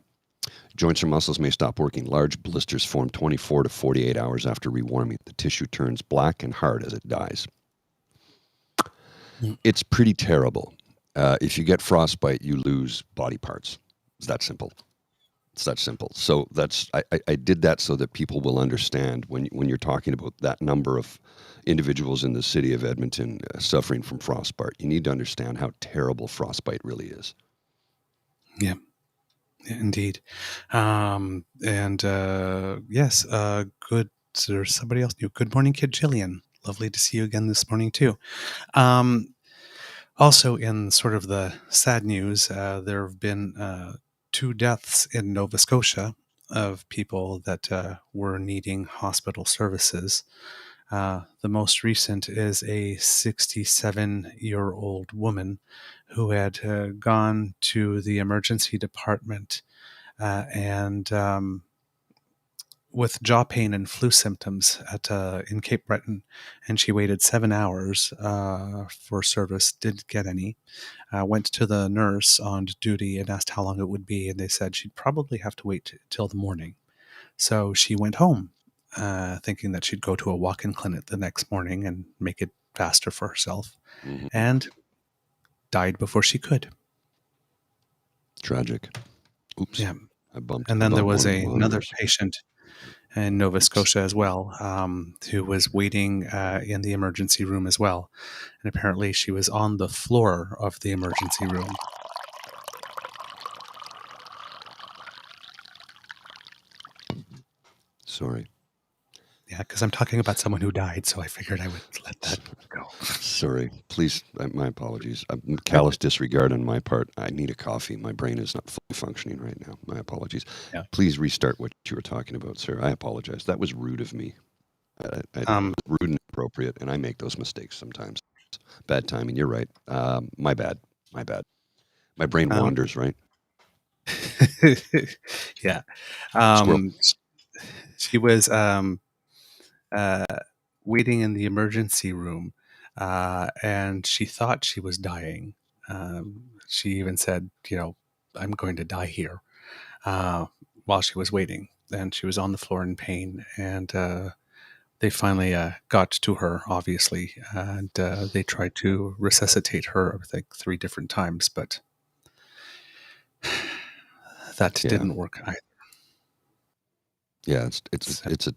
Joints or muscles may stop working. Large blisters form 24 to 48 hours after rewarming. The tissue turns black and hard as it dies. It's pretty terrible. If you get frostbite, you lose body parts. It's that simple. It's that simple. So I did that so that people will understand when you're talking about that number of individuals in the city of Edmonton suffering from frostbite. You need to understand how terrible frostbite really is. Yeah. Indeed. Yes, good. There's somebody else new. Good morning, Kid Jillian. Lovely to see you again this morning, too. Also, in sort of the sad news, there have been 2 deaths in Nova Scotia of people that were needing hospital services. The most recent is a 67-year-old woman who had gone to the emergency department and with jaw pain and flu symptoms in Cape Breton, and she waited 7 hours for service, didn't get any. Went to the nurse on duty and asked how long it would be, and they said she'd probably have to wait till the morning. So she went home, thinking that she'd go to a walk-in clinic the next morning and make it faster for herself, and died before she could. Tragic. Oops. Yeah. I bumped. And then there was one of the another monitors. patient in Nova Scotia as well, who was waiting in the emergency room as well. And apparently she was on the floor of the emergency room. Sorry. Yeah, because I'm talking about someone who died, so I figured I would let that go. Sorry. Please, my apologies. Callous disregard on my part. I need a coffee. My brain is not fully functioning right now. My apologies. Yeah. Please restart what you were talking about, sir. I apologize. That was rude of me. Rude and inappropriate, and I make those mistakes sometimes. Bad timing. You're right. My bad. My bad. My brain wanders, right? Yeah. Squirrel. She was waiting in the emergency room, and she thought she was dying. She even said, I'm going to die here, while she was waiting. And she was on the floor in pain. And they finally got to her, obviously, and they tried to resuscitate her, I think, 3 different times, but that didn't work either. Yeah, it's a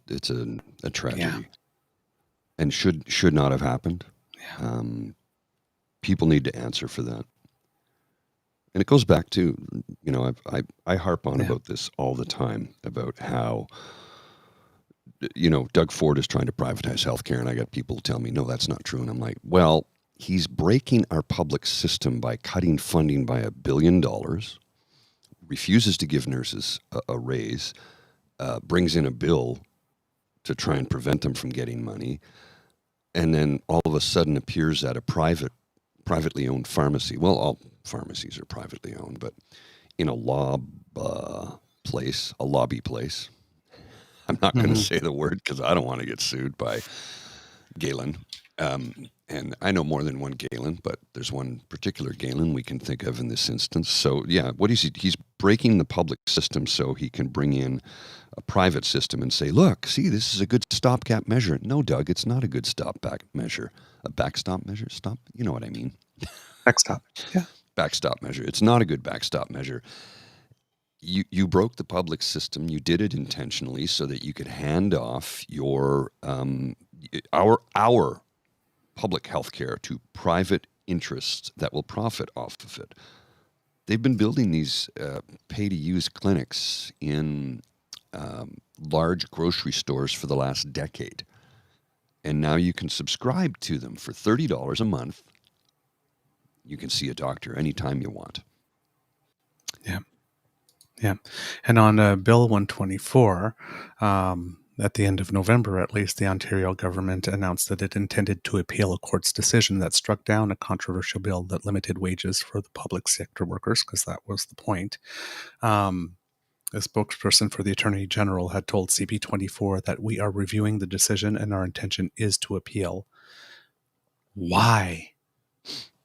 tragedy, Yeah. and should not have happened. Yeah. People need to answer for that, and it goes back to I harp on about this all the time about how Doug Ford is trying to privatize healthcare, and I got people tell me no, that's not true, and I'm like, well, he's breaking our public system by cutting funding by $1 billion, refuses to give nurses a raise. Brings in a bill to try and prevent them from getting money, and then all of a sudden appears at a private privately owned pharmacy. Well, all pharmacies are privately owned, but in a lobby place. I'm not going to Mhm. say the word because I don't want to get sued by Galen. And I know more than one Galen, but there's one particular Galen we can think of in this instance. So, yeah, what is he? He's breaking the public system so he can bring in a private system and say, look, see, this is a good stopgap measure. No, Doug, it's not a good stopback measure. A backstop measure? Stop? You know what I mean. Backstop. Yeah. Backstop measure. It's not a good backstop measure. You broke the public system. You did it intentionally so that you could hand off your our public health care to private interests that will profit off of it. They've been building these pay-to-use clinics in large grocery stores for the last decade, and now you can subscribe to them for $30 a month. You can see a doctor anytime you want. Yeah. Yeah. And on Bill 124, at the end of November, at least, the Ontario government announced that it intended to appeal a court's decision that struck down a controversial bill that limited wages for the public sector workers, because that was the point. A spokesperson for the Attorney General had told CP24 that we are reviewing the decision and our intention is to appeal. Why?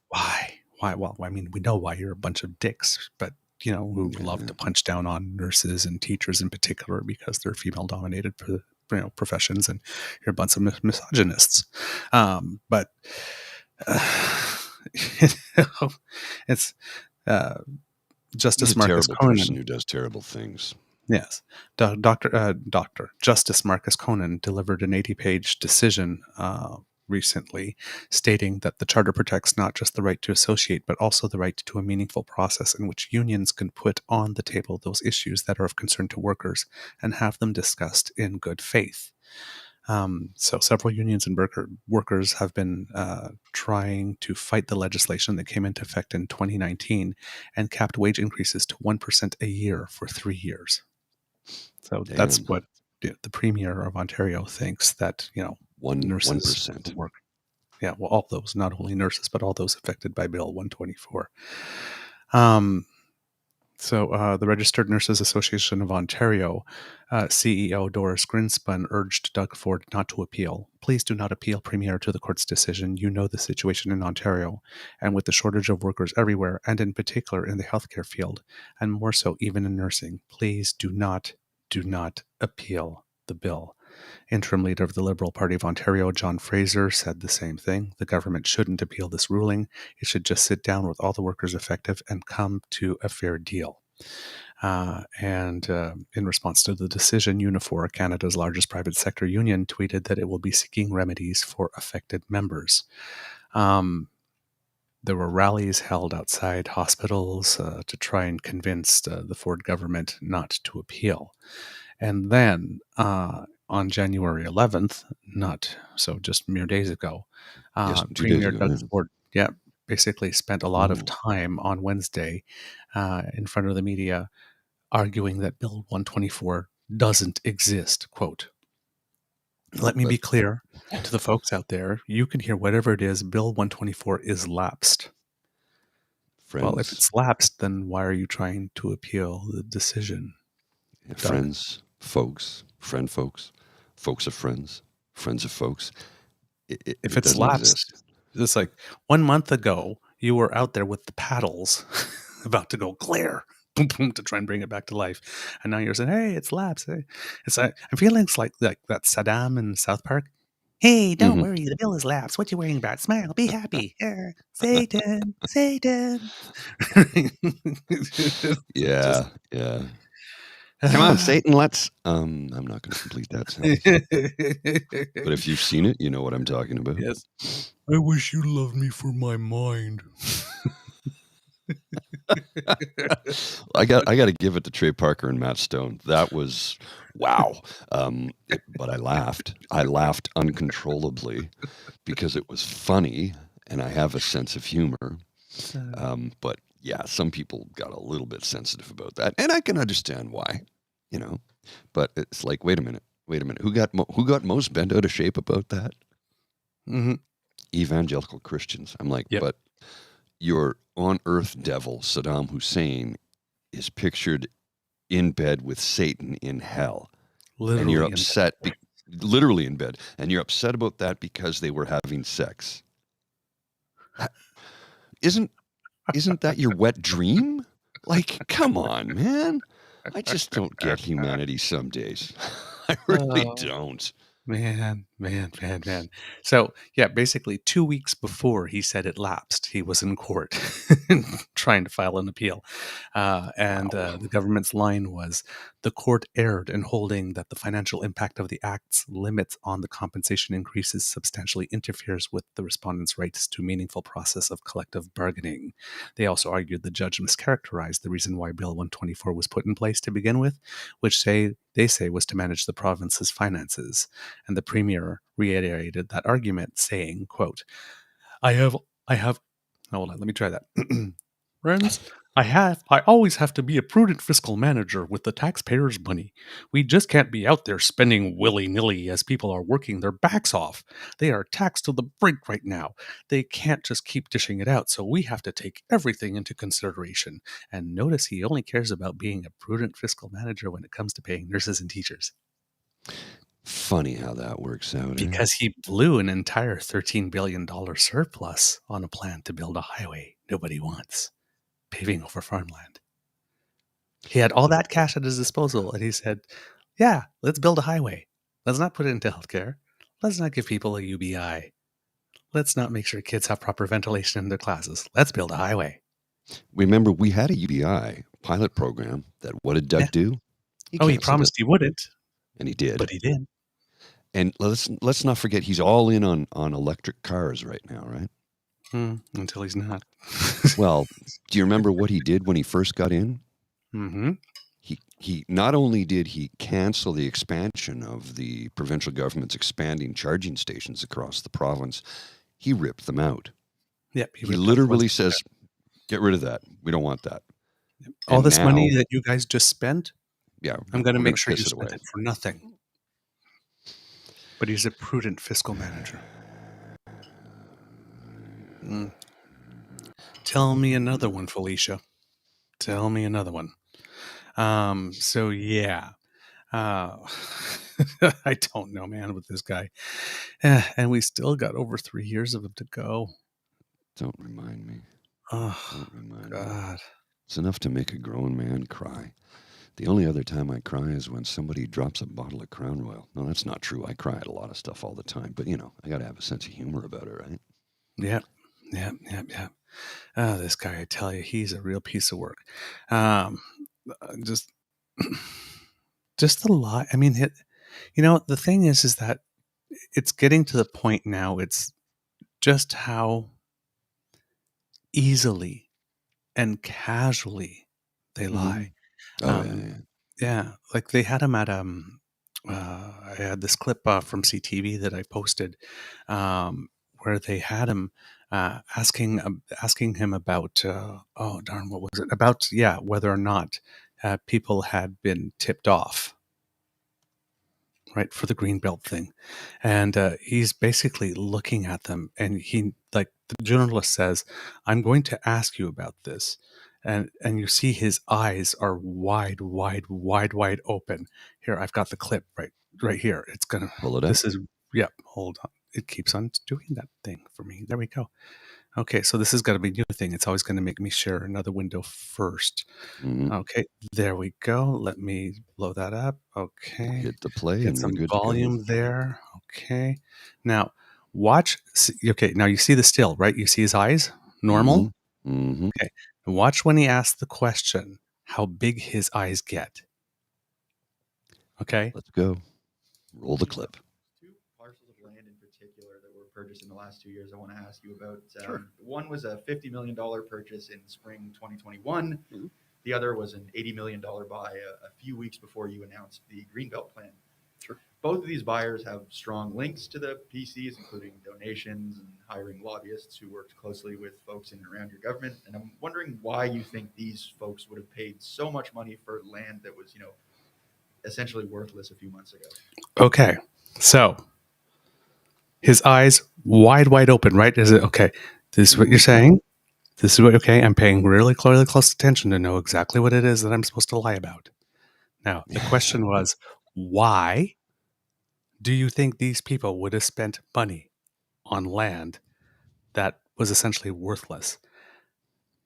Why? Why? Well, I mean, we know why. You're a bunch of dicks, but who love to punch down on nurses and teachers in particular because they're female-dominated professions, and you're a bunch of misogynists. But you it's He's Justice a Marcus terrible person Conan. who does terrible things. Yes, Doctor Justice Marcus Conan delivered an 80-page decision recently, stating that the Charter protects not just the right to associate, but also the right to a meaningful process in which unions can put on the table those issues that are of concern to workers and have them discussed in good faith. So several unions and workers have been trying to fight the legislation that came into effect in 2019 and capped wage increases to 1% a year for 3 years. So that's Damn. what the Premier of Ontario thinks, that nurses 1%. work. Yeah, well, all those, not only nurses, but all those affected by Bill 124. So the Registered Nurses Association of Ontario CEO Doris Grinspun urged Doug Ford not to appeal. Please do not appeal, Premier, to the court's decision. You know the situation in Ontario, and with the shortage of workers everywhere, and in particular in the healthcare field, and more so even in nursing, please do not appeal the bill. Interim leader of the Liberal Party of Ontario, John Fraser, said the same thing. The government shouldn't appeal this ruling. It should just sit down with all the workers affected and come to a fair deal. And in response to the decision, Unifor, Canada's largest private sector union, tweeted that it will be seeking remedies for affected members. There were rallies held outside hospitals to try and convince the Ford government not to appeal. And then on January 11th, just mere days ago, Yes, 2 days Premier ago. Doug Yeah. Ford, basically spent a lot of time on Wednesday in front of the media arguing that Bill 124 doesn't exist. Quote, let me But be clear to the folks out there. You can hear whatever it is. Bill 124 is lapsed. Well, if friends, it's lapsed, then why are you trying to appeal the decision, Doug? friends, folks, folks of friends, friends of folks. If It it's doesn't exist. lapsed, it's like 1 month ago, you were out there with the paddles about to go clear, boom, boom, to try and bring it back to life. And now you're saying, hey, it's lapsed. Hey. I'm feeling it's like that Saddam in South Park. Hey, don't Hmm. worry, the bill is lapsed. What you worrying about? Smile, be happy. Satan, Satan. Just Yeah, yeah. Come on, Satan, let's. I'm not going to complete that sentence. But if you've seen it, you know what I'm talking about. yes. I wish you loved me for my mind. I got to give it to Trey Parker and Matt Stone. That was wow. But I laughed. I laughed uncontrollably because it was funny, and I have a sense of humor. But yeah, some people got a little bit sensitive about that, and I can understand why. You know, but it's like, wait a minute. Who got most bent out of shape about that? Mm-hmm. Evangelical Christians. I'm like, Yep. but Your on-earth devil, Saddam Hussein, is pictured in bed with Satan in hell. And you're Literally in upset, literally in bed, and you're upset about that because they were having sex. Isn't that your wet dream? Like, come on, man. I just don't get humanity some days. I really Oh, don't. man. So, yeah, basically 2 weeks before he said it lapsed, he was in court trying to file an appeal. Wow. The government's line was the court erred in holding that the financial impact of the act's limits on the compensation increases substantially interferes with the respondents' rights to meaningful process of collective bargaining. They also argued the judge mischaracterized the reason why Bill 124 was put in place to begin with, which they say was to manage the province's finances. And the premier reiterated that argument, saying, quote, I have, hold on, let me try that. Friends, I always have to be a prudent fiscal manager with the taxpayers' money. We just can't be out there spending willy-nilly as people are working their backs off. They are taxed to the brink right now. They can't just keep dishing it out, so we have to take everything into consideration. And notice he only cares about being a prudent fiscal manager when it comes to paying nurses and teachers. Funny how that works out, eh? Because he blew an entire $13 billion surplus on a plan to build a highway nobody wants, paving over farmland. He had all that cash at his disposal, and he said, yeah, let's build a highway. Let's not put it into healthcare. Let's not give people a UBI. Let's not make sure kids have proper ventilation in their classes. Let's build a highway. Remember, we had a UBI pilot program that what did Yeah. Doug do? He Oh, he canceled it, promised he wouldn't, and he did. but he did. And let's not forget he's all in on electric cars right now, right? Until he's not. Well, do you remember what he did when he first got in? Mm-hmm. He not only did he cancel the expansion of the provincial government's expanding charging stations across the province, he ripped them out. Yep. He literally says, "Get rid of that. We don't want that." All And this now, money that you guys just spent, yeah, I'm going to we're going make to sure you piss it spent away. it for nothing. But he's a prudent fiscal manager. Mm. Tell me another one, Felicia. Tell me another one. So yeah. Uh, I don't know, man, with this guy. And we still got over 3 years of him to go. Don't remind me. Oh, Don't remind me. God. It's enough to make a grown man cry. The only other time I cry is when somebody drops a bottle of Crown Royal. No, that's not true. I cry at a lot of stuff all the time, but I got to have a sense of humor about it, right? Yep. This guy, I tell you, he's a real piece of work. Um, just, just a lot. I mean, the thing is that it's getting to the point now. It's just how easily and casually they Mm-hmm. lie. Oh, yeah, Um, yeah. yeah, like they had him at I had this clip from CTV that I posted, where they had him asking him about oh darn, what was it about? Yeah, whether or not people had been tipped off, right, for the greenbelt thing. And he's basically looking at them, and he, like, the journalist says, I'm going to ask you about this. And you see his eyes are wide open. Here, I've got the clip right here. It's gonna, Pull it up. this is, yep, hold on. It keeps on doing that thing for me. There we go. Okay, so this has got to be a new thing. It's always going to make me share another window first. Mm-hmm. Okay, there we go. Let me blow that up. Okay, Hit the play, get and we're some good to go. volume there. Okay, now watch. Okay, now you see the still, right? You see his eyes, Mm-hmm. normal. Mm-hmm. Okay, and watch when he asks the question, how big his eyes get. Okay, Let's go. Roll the clip. Two parcels of land in particular that were purchased in the last 2 years I want to ask you about. Sure. One was a $50 million purchase in spring 2021. Mhm. The other was an $80 million buy a few weeks before you announced the Greenbelt plan. Sure. Both of these buyers have strong links to the PCs, including donations and hiring lobbyists who worked closely with folks in and around your government. And I'm wondering why you think these folks would have paid so much money for land that was, essentially worthless a few months ago. okay. So his eyes wide open, right? Is it okay? This is what you're saying? This is what, okay, I'm paying really close attention to know exactly what it is that I'm supposed to lie about. Now, the question was, why do you think these people would have spent money on land that was essentially worthless?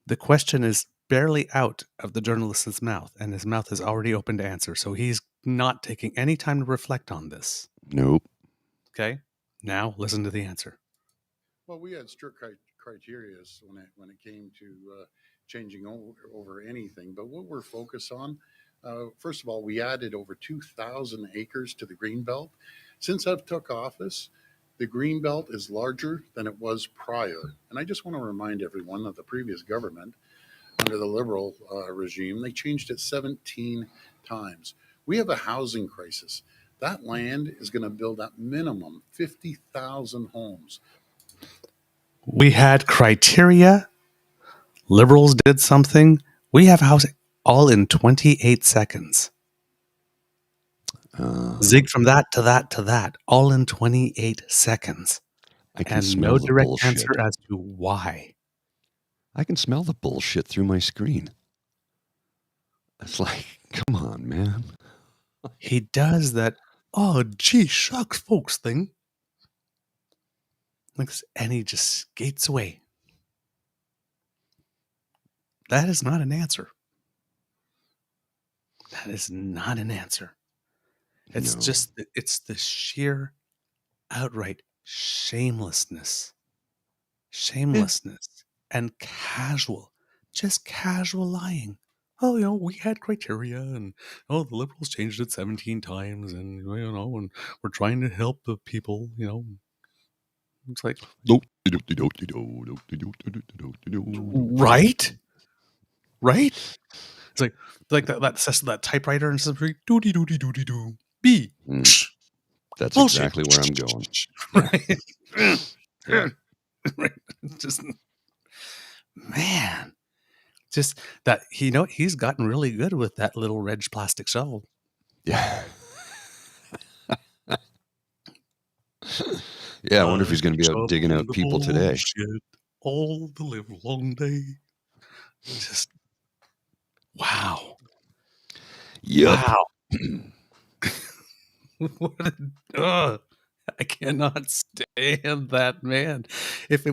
The question is barely out of the journalist's mouth, and his mouth is already open to answer, so he's not taking any time to reflect on this. Nope. Okay? Now, listen to the answer. Well, we had strict criteria when it came to changing over anything. But what we're focused on, first of all, we added over 2,000 acres to the Greenbelt. Since I've took office, the Greenbelt is larger than it was prior. And I just want to remind everyone that the previous government, under the Liberal regime, they changed it 17 times. We have a housing crisis. That land is going to build at minimum 50,000 homes. We had criteria. Liberals did something. We have housing all in 28 seconds. Zig from that to that to that, all in 28 seconds. I can And smell no the direct bullshit. answer as to why. I can smell the bullshit through my screen. It's like, come on, man. He does that, oh, gee, shucks, folks thing. And he just skates away. That is not an answer. That is not an answer. It's just, it's the sheer, outright shamelessness. And just casual lying. Oh, we had criteria, and the Liberals changed it 17 times, and and we're trying to help the people. It's like, right. It's like that typewriter and stuff. Doody doody doody doo. B. That's Bullshit. exactly where I'm going. Right. Yeah. Right. Just, man. Just that he's gotten really good with that little red plastic shovel. Yeah. Yeah, I wonder if he's going to be out digging out people today. All the live long day. Just wow. Yep. Wow. I cannot stand that man. If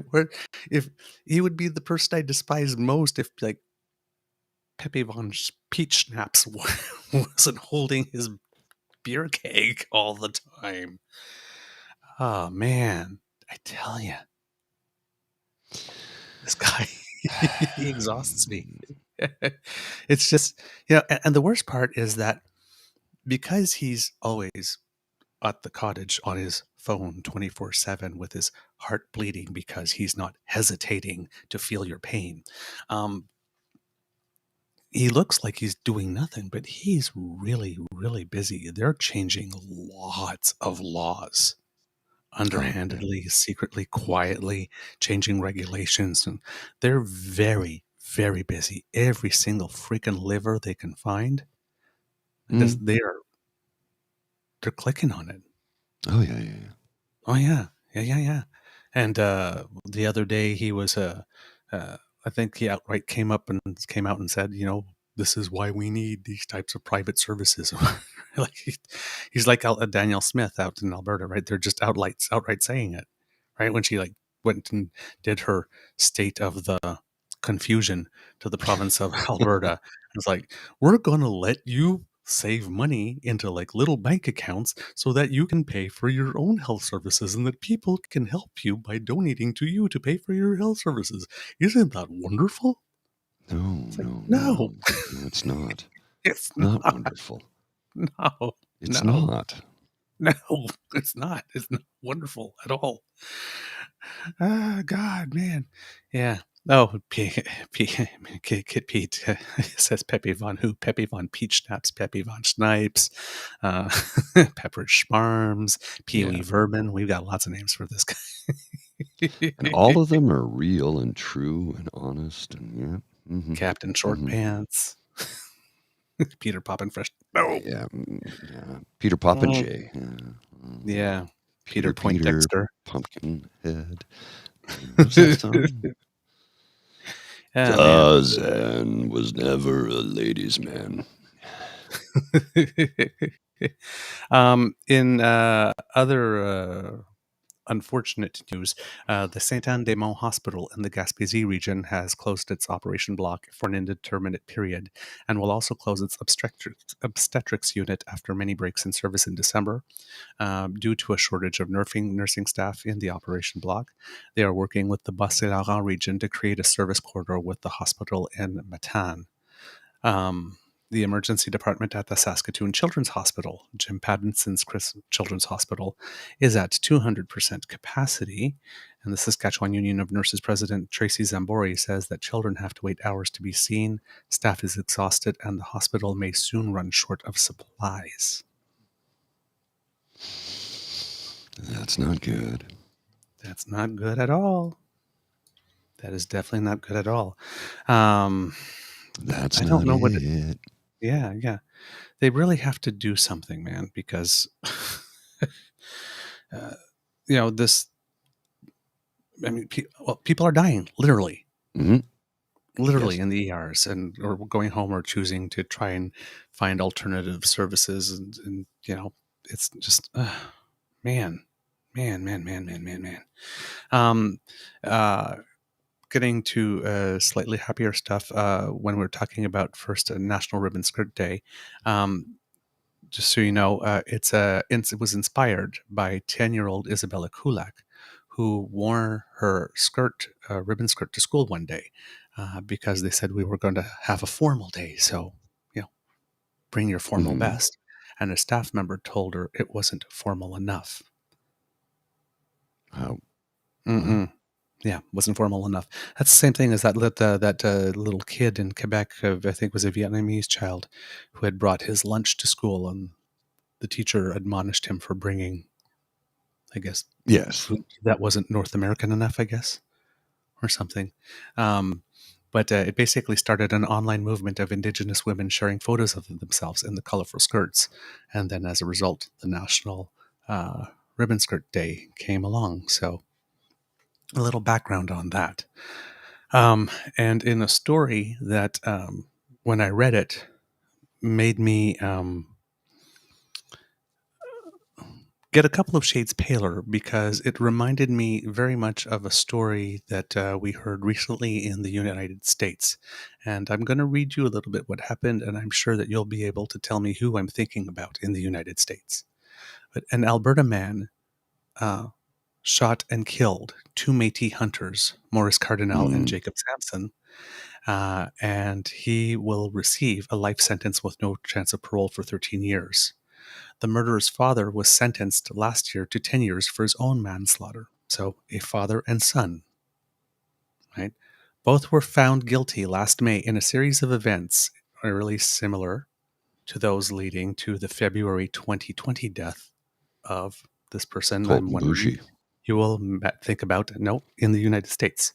he would be the person I despise most, if like Pepe von Peach Schnapps wasn't holding his beer keg all the time. Oh man, I tell you, this guy he exhausts me. It's just and the worst part is that because he's always at the cottage on his phone 24/7 with his heart bleeding because he's not hesitating to feel your pain. He looks like he's doing nothing, but he's really, really busy. They're changing lots of laws. Underhandedly, secretly, quietly, changing regulations. And they're very, very busy. Every single freaking liver they can find, because they're clicking on it. Oh, yeah. Oh, yeah. Yeah. And the other day he was, I think he outright came out and said, this is why we need these types of private services. Like he's like Daniel Smith out in Alberta, right? They're just outright saying it, right? When she went and did her state of the confusion to the province of Alberta, it's like, we're gonna let you save money into like little bank accounts so that you can pay for your own health services and that people can help you by donating to you to pay for your health services. Isn't that wonderful? No, it's not. It's not wonderful. No, it's not. No, it's not. It's not wonderful at all. Ah, God, man. Yeah. Oh, Kid Pete says Pepe Von who? Pepe Von Peach Snaps, Pepe Von Snipes, Pepper Schmarms, Pee Wee Vermin. We've got lots of names for this guy. And all of them are real and true and honest. And Captain Short Pants. Peter Poppin' Fresh. No. Yeah. Peter Poppin' J. Yeah. Peter Pumpkinhead. What's that song? Ah, man. Tarzan was never a ladies' man. In other unfortunate news, the Saint-Anne-des-Monts Hospital in the Gaspésie region has closed its operation block for an indeterminate period and will also close its obstetrics unit after many breaks in service in December. Due to a shortage of nursing staff in the operation block, they are working with the Bas-Saint-Laurent region to create a service corridor with the hospital in Matane. The emergency department at the Saskatoon Children's Hospital, Jim Pattinson's Children's Hospital, is at 200% capacity. And the Saskatchewan Union of Nurses President Tracy Zambori says that children have to wait hours to be seen, staff is exhausted, and the hospital may soon run short of supplies. That's not good. That's not good at all. That is definitely not good at all. That's I not don't know what it. Yeah. They really have to do something, man, because this. I mean, people are dying, literally, Mm-hmm. literally Yes. in the ERs, and or going home or choosing to try and find alternative services, and it's just, man. Um, uh, Getting to slightly happier stuff. When we're talking about first National Ribbon Skirt Day. Just so you know, it was inspired by 10-year-old Isabella Kulak, who wore her ribbon skirt to school one day because they said we were going to have a formal day. So, bring your formal Mm-hmm. best. And a staff member told her it wasn't formal enough. How? Yeah, wasn't formal enough. That's the same thing as that little kid in Quebec, I think was a Vietnamese child, who had brought his lunch to school, and the teacher admonished him for bringing, I guess, Yes. food that wasn't North American enough, I guess, or something. But it basically started an online movement of Indigenous women sharing photos of themselves in the colorful skirts. And then as a result, the National Ribbon Skirt Day came along. So a little background on that. And in a story that, when I read it, made me get a couple of shades paler, because it reminded me very much of a story that we heard recently in the United States. And I'm going to read you a little bit what happened, and I'm sure that you'll be able to tell me who I'm thinking about in the United States. But an Alberta man shot and killed two Métis hunters, Maurice Cardinal and Mm. Jacob Sampson, and he will receive a life sentence with no chance of parole for 13 years. The murderer's father was sentenced last year to 10 years for his own manslaughter. So, a father and son, right? Both were found guilty last May in a series of events really similar to those leading to the February 2020 death of this person. I'm Colton wondering Bougie. you will think about, no, in the United States.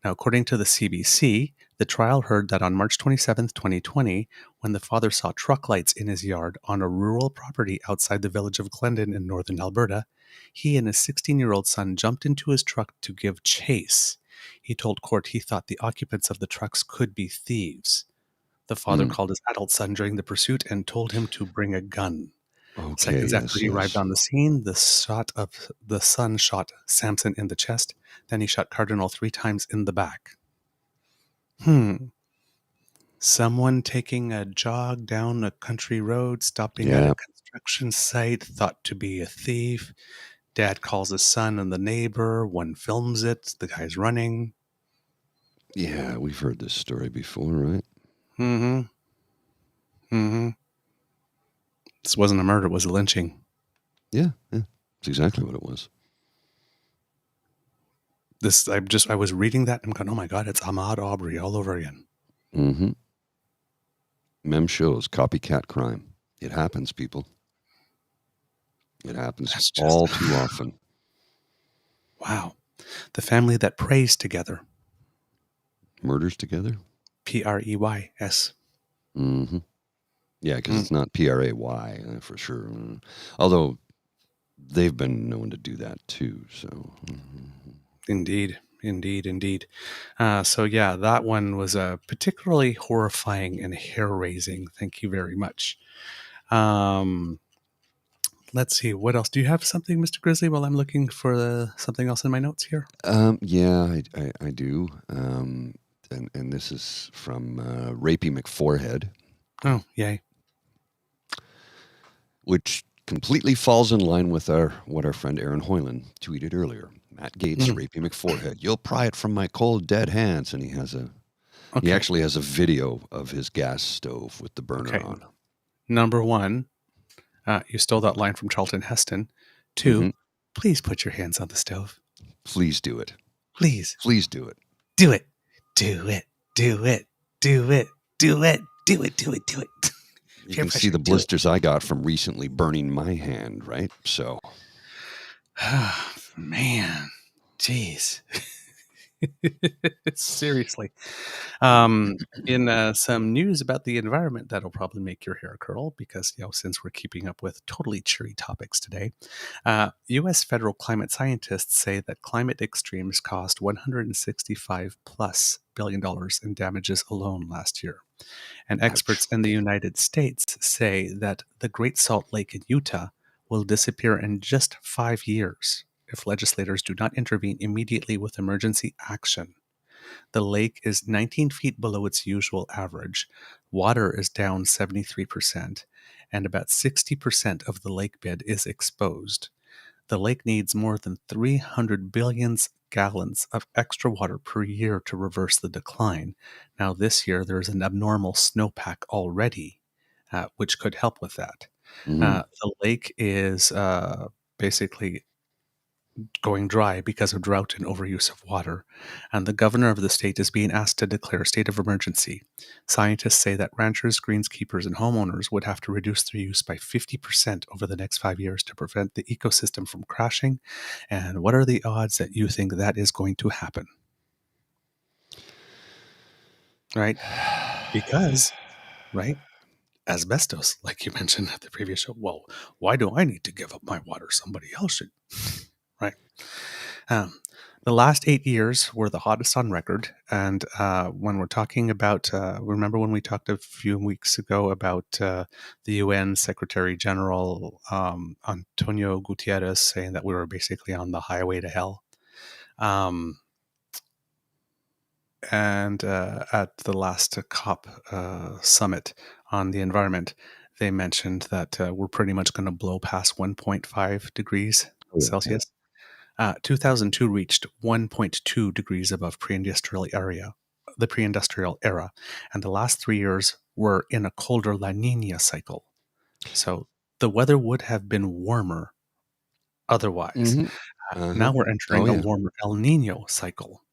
Now, according to the CBC, the trial heard that on March 27th, 2020, when the father saw truck lights in his yard on a rural property outside the village of Glendon in northern Alberta, he and his 16-year-old son jumped into his truck to give chase. He told court he thought the occupants of the trucks could be thieves. The father Mm. called his adult son during the pursuit and told him to bring a gun. Okay. Seconds after Yes. he arrived Yes. on the scene, the son shot Sampson in the chest. Then he shot Cardinal 3 times in the back. Someone taking a jog down a country road, stopping at a Yeah. construction site, thought to be a thief. Dad calls his son and the neighbor. One films it. The guy's running. Yeah. We've heard this story before, right? This wasn't a murder. It was a lynching. Yeah. Yeah. That's exactly what it was. I was reading that and I'm going, oh my God, it's Ahmaud Arbery all over again. Mm-hmm. Mem shows copycat crime. It happens, people. It happens That's just, all too often. wow. The family that prays together. Murders together? Preys. Mm-hmm. Yeah, because it's not Pray for sure. Although they've been known to do that too. So Indeed. Indeed, indeed. So yeah, that one was particularly horrifying and hair-raising. Thank you very much. Um, let's see, what else? Do you have something, Mr. Grizzly, while I'm looking for something else in my notes here? Yeah, I do. And this is from Rapey McForehead, Oh, yay. which completely falls in line with what our friend Aaron Hoyland tweeted earlier. Matt Gates, Mm, Rapey McForehead. You'll pry it from my cold dead hands, and he okay, actually has a video of his gas stove with the burner okay. on. Number one, you stole that line from Charlton Heston. Hmm. Two, please put your hands on the stove. Please do it. Please Please do it. do it. Do it. Do it. Do it. Do it. Do it. Do it. Do it. You Peer can see pressure, the do it. blisters I got from recently burning my hand, right? So Man, jeez. Seriously. In some news about the environment that'll probably make your hair curl because, since we're keeping up with totally cheery topics today, U.S. federal climate scientists say that climate extremes cost $165+ billion in damages alone last year. And experts ouch. in the United States say that the Great Salt Lake in Utah will disappear in just 5 years if legislators do not intervene immediately with emergency action. The lake is 19 feet below its usual average. Water is down 73%, and about 60% of the lake bed is exposed. The lake needs more than 300 billion gallons of extra water per year to reverse the decline. Now, this year, there's an abnormal snowpack already, which could help with that. Hmm. The lake is basically going dry because of drought and overuse of water, and the governor of the state is being asked to declare a state of emergency. Scientists say that ranchers, greenskeepers, and homeowners would have to reduce their use by 50% over the next 5 years to prevent the ecosystem from crashing. And what are the odds that you think that is going to happen? Right? Because, right? Asbestos, like you mentioned at the previous show. Well, why do I need to give up my water? Somebody else should. Right? Um, the last 8 years were the hottest on record. And when we're talking about, remember when we talked a few weeks ago about the UN Secretary General Antonio Gutierrez saying that we were basically on the highway to hell? Um, and at the last COP summit on the environment, they mentioned that we're pretty much going to blow past 1.5 degrees Oh, yeah. Celsius. 2002 reached 1.2 degrees above the pre-industrial era, and the last 3 years were in a colder La Nina cycle. So the weather would have been warmer otherwise. Hmm. Uh-huh. Now we're Oh, entering a yeah. warmer El Nino cycle.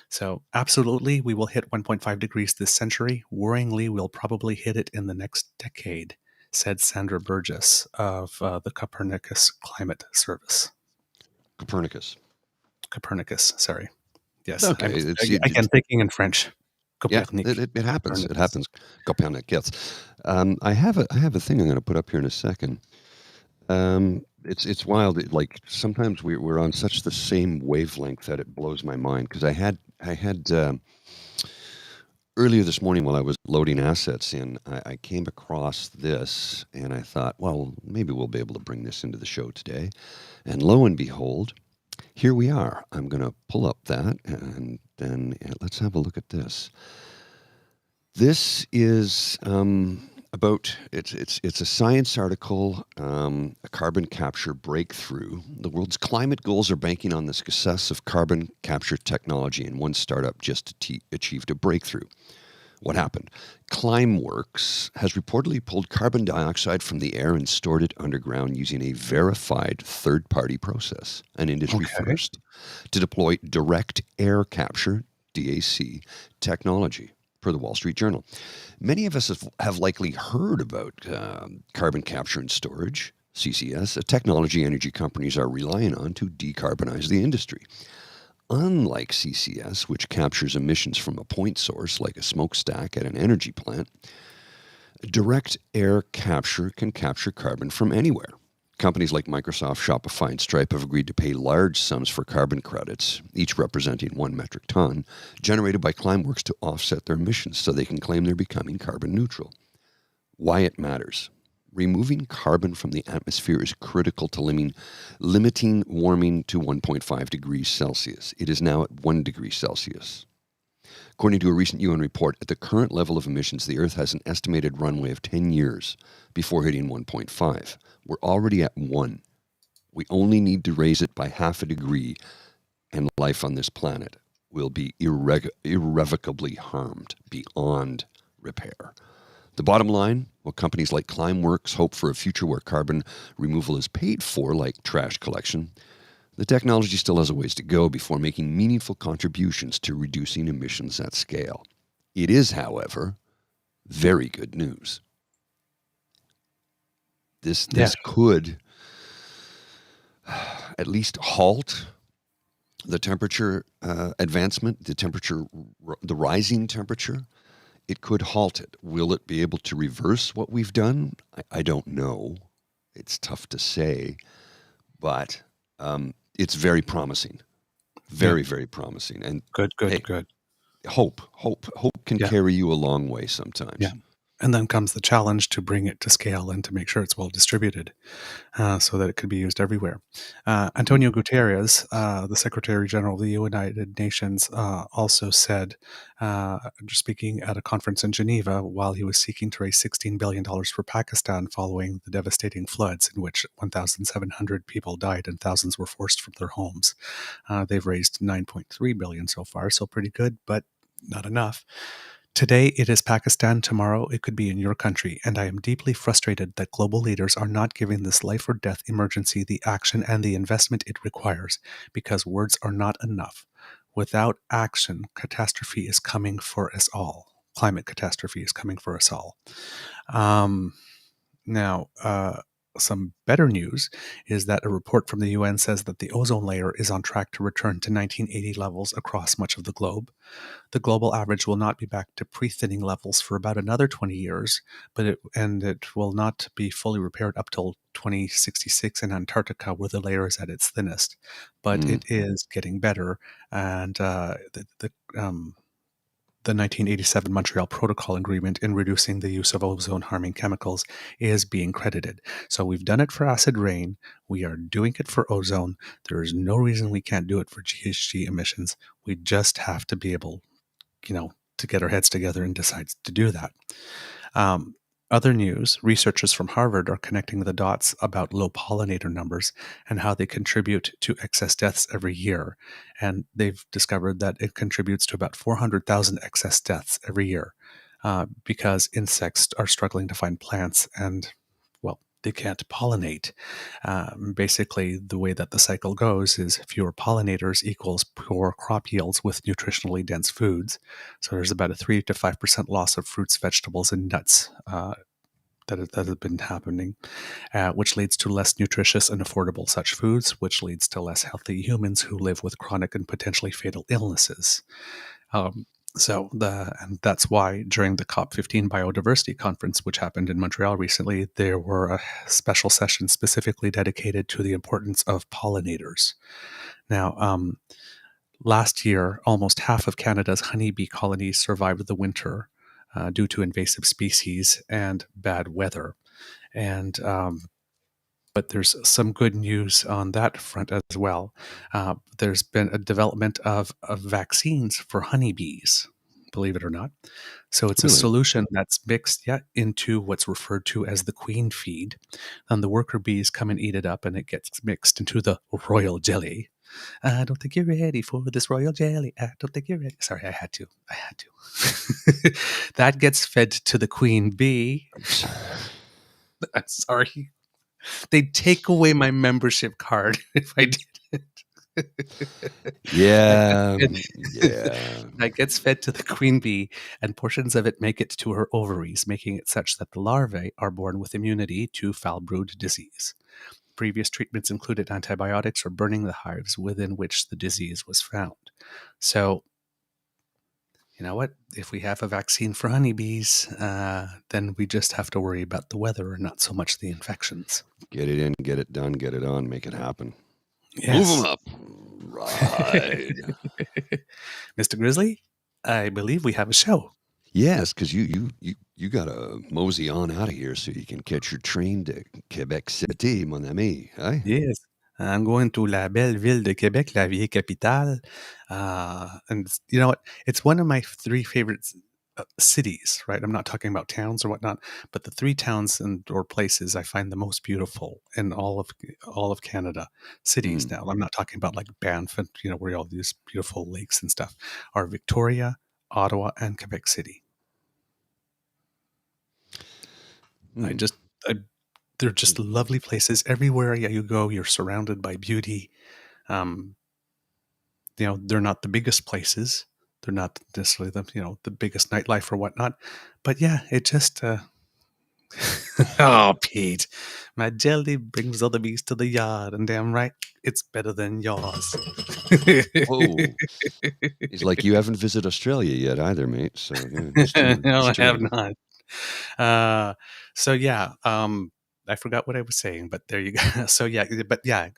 So absolutely, we will hit 1.5 degrees this century. Worryingly, we'll probably hit it in the next decade, said Sandra Burgess of the Copernicus Climate Service. Copernicus, sorry. Yes, Okay. again thinking in French. Yeah, Copernic. it happens. It Copernicus. happens. Copernicus. I have a thing I'm going to put up here in a second. It's wild. Like sometimes we're on such the same wavelength that it blows my mind. Because I had earlier this morning while I was loading assets in, I came across this and I thought, well, maybe we'll be able to bring this into the show today. And lo and behold, here we are. I'm going to pull up that and then let's have a look at this. This is about it's a science article, a carbon capture breakthrough. The world's climate goals are banking on the success of carbon capture technology, and one startup just achieved a breakthrough. What happened? Climeworks has reportedly pulled carbon dioxide from the air and stored it underground using a verified third-party process, an industry Okay. first, to deploy direct air capture (DAC) technology, per the Wall Street Journal. Many of us have likely heard about carbon capture and storage, CCS, a technology energy companies are relying on to decarbonize the industry. Unlike CCS, which captures emissions from a point source like a smokestack at an energy plant, direct air capture can capture carbon from anywhere. Companies like Microsoft, Shopify, and Stripe have agreed to pay large sums for carbon credits, each representing 1 metric ton, generated by Climeworks to offset their emissions so they can claim they're becoming carbon neutral. Why it matters. Removing carbon from the atmosphere is critical to limiting warming to 1.5 degrees Celsius. It is now at 1 degree Celsius. According to a recent UN report, at the current level of emissions, the Earth has an estimated runway of 10 years before hitting 1.5. We're already at 1. We only need to raise it by half a degree, and life on this planet will be irrevocably harmed beyond repair. The bottom line, while companies like Climeworks hope for a future where carbon removal is paid for, like trash collection, the technology still has a ways to go before making meaningful contributions to reducing emissions at scale. It is, however, very good news. This could at least halt the temperature advancement, the rising temperature. It could halt it. Will it be able to reverse what we've done? I don't know. It's tough to say, but it's very promising. Very, very promising. And Good. hope can carry you a long way sometimes. Yeah. And then comes the challenge to bring it to scale and to make sure it's well distributed so that it could be used everywhere. Antonio Guterres, the Secretary General of the United Nations, also said, speaking at a conference in Geneva while he was seeking to raise $16 billion for Pakistan following the devastating floods in which 1,700 people died and thousands were forced from their homes. They've raised $9.3 billion so far, so pretty good, but not enough. Today, it is Pakistan. Tomorrow, it could be in your country. And I am deeply frustrated that global leaders are not giving this life or death emergency the action and the investment it requires, because words are not enough. Without action, catastrophe is coming for us all. Climate catastrophe is coming for us all. Now, some better news is that a report from the UN says that the ozone layer is on track to return to 1980 levels across much of the globe. The global average will not be back to pre-thinning levels for about another 20 years, but it will not be fully repaired up till 2066 in Antarctica, where the layer is at its thinnest. But it is getting better, and the 1987 Montreal Protocol Agreement in reducing the use of ozone-harming chemicals is being credited. So we've done it for acid rain. We are doing it for ozone. There is no reason we can't do it for GHG emissions. We just have to be able, to get our heads together and decide to do that. Other news, researchers from Harvard are connecting the dots about low pollinator numbers and how they contribute to excess deaths every year. And they've discovered that it contributes to about 400,000 excess deaths every year because insects are struggling to find plants and, they can't pollinate. Basically, the way that the cycle goes is fewer pollinators equals poor crop yields with nutritionally dense foods. So there's about a 3 to 5% loss of fruits, vegetables, and nuts that has been happening, which leads to less nutritious and affordable such foods, which leads to less healthy humans who live with chronic and potentially fatal illnesses. And that's why during the COP15 Biodiversity Conference, which happened in Montreal recently, there were a special session specifically dedicated to the importance of pollinators. Now, last year, almost half of Canada's honeybee colonies survived the winter due to invasive species and bad weather. And but there's some good news on that front as well. There's been a development of vaccines for honeybees, believe it or not. So it's a solution that's mixed into what's referred to as the queen feed. And the worker bees come and eat it up, and it gets mixed into the royal jelly. I don't think you're ready for this royal jelly. I don't think you're ready. Sorry, I had to. That gets fed to the queen bee. I'm sorry. They'd take away my membership card if I did it. Yeah. That gets fed to the queen bee, and portions of it make it to her ovaries, making it such that the larvae are born with immunity to foul brood disease. Previous treatments included antibiotics or burning the hives within which the disease was found. So you know what? If we have a vaccine for honeybees, then we just have to worry about the weather and not so much the infections. Get it in, get it done, get it on, make it happen. Yes. Move them up. Right. Mr. Grizzly, I believe we have a show. Yes, because you got to mosey on out of here so you can catch your train to Quebec City, mon ami. Eh? Yes. I'm going to la belle ville de Québec, la vieille capitale. And you know what? It's one of my three favorite cities, right? I'm not talking about towns or whatnot, but the three towns or places I find the most beautiful in all of Canada. Cities now. I'm not talking about like Banff, and, where all these beautiful lakes and stuff are. Victoria, Ottawa, and Quebec City. They're just lovely places. Everywhere you go, you're surrounded by beauty. They're not the biggest places. They're not necessarily the biggest nightlife or whatnot. But yeah, it just oh, Pete, my jelly brings all the bees to the yard, and damn right, it's better than yours. Whoa. He's like, you haven't visited Australia yet either, mate. So yeah, no, I have not. So yeah, I forgot what I was saying, but there you go. So yeah, but yeah,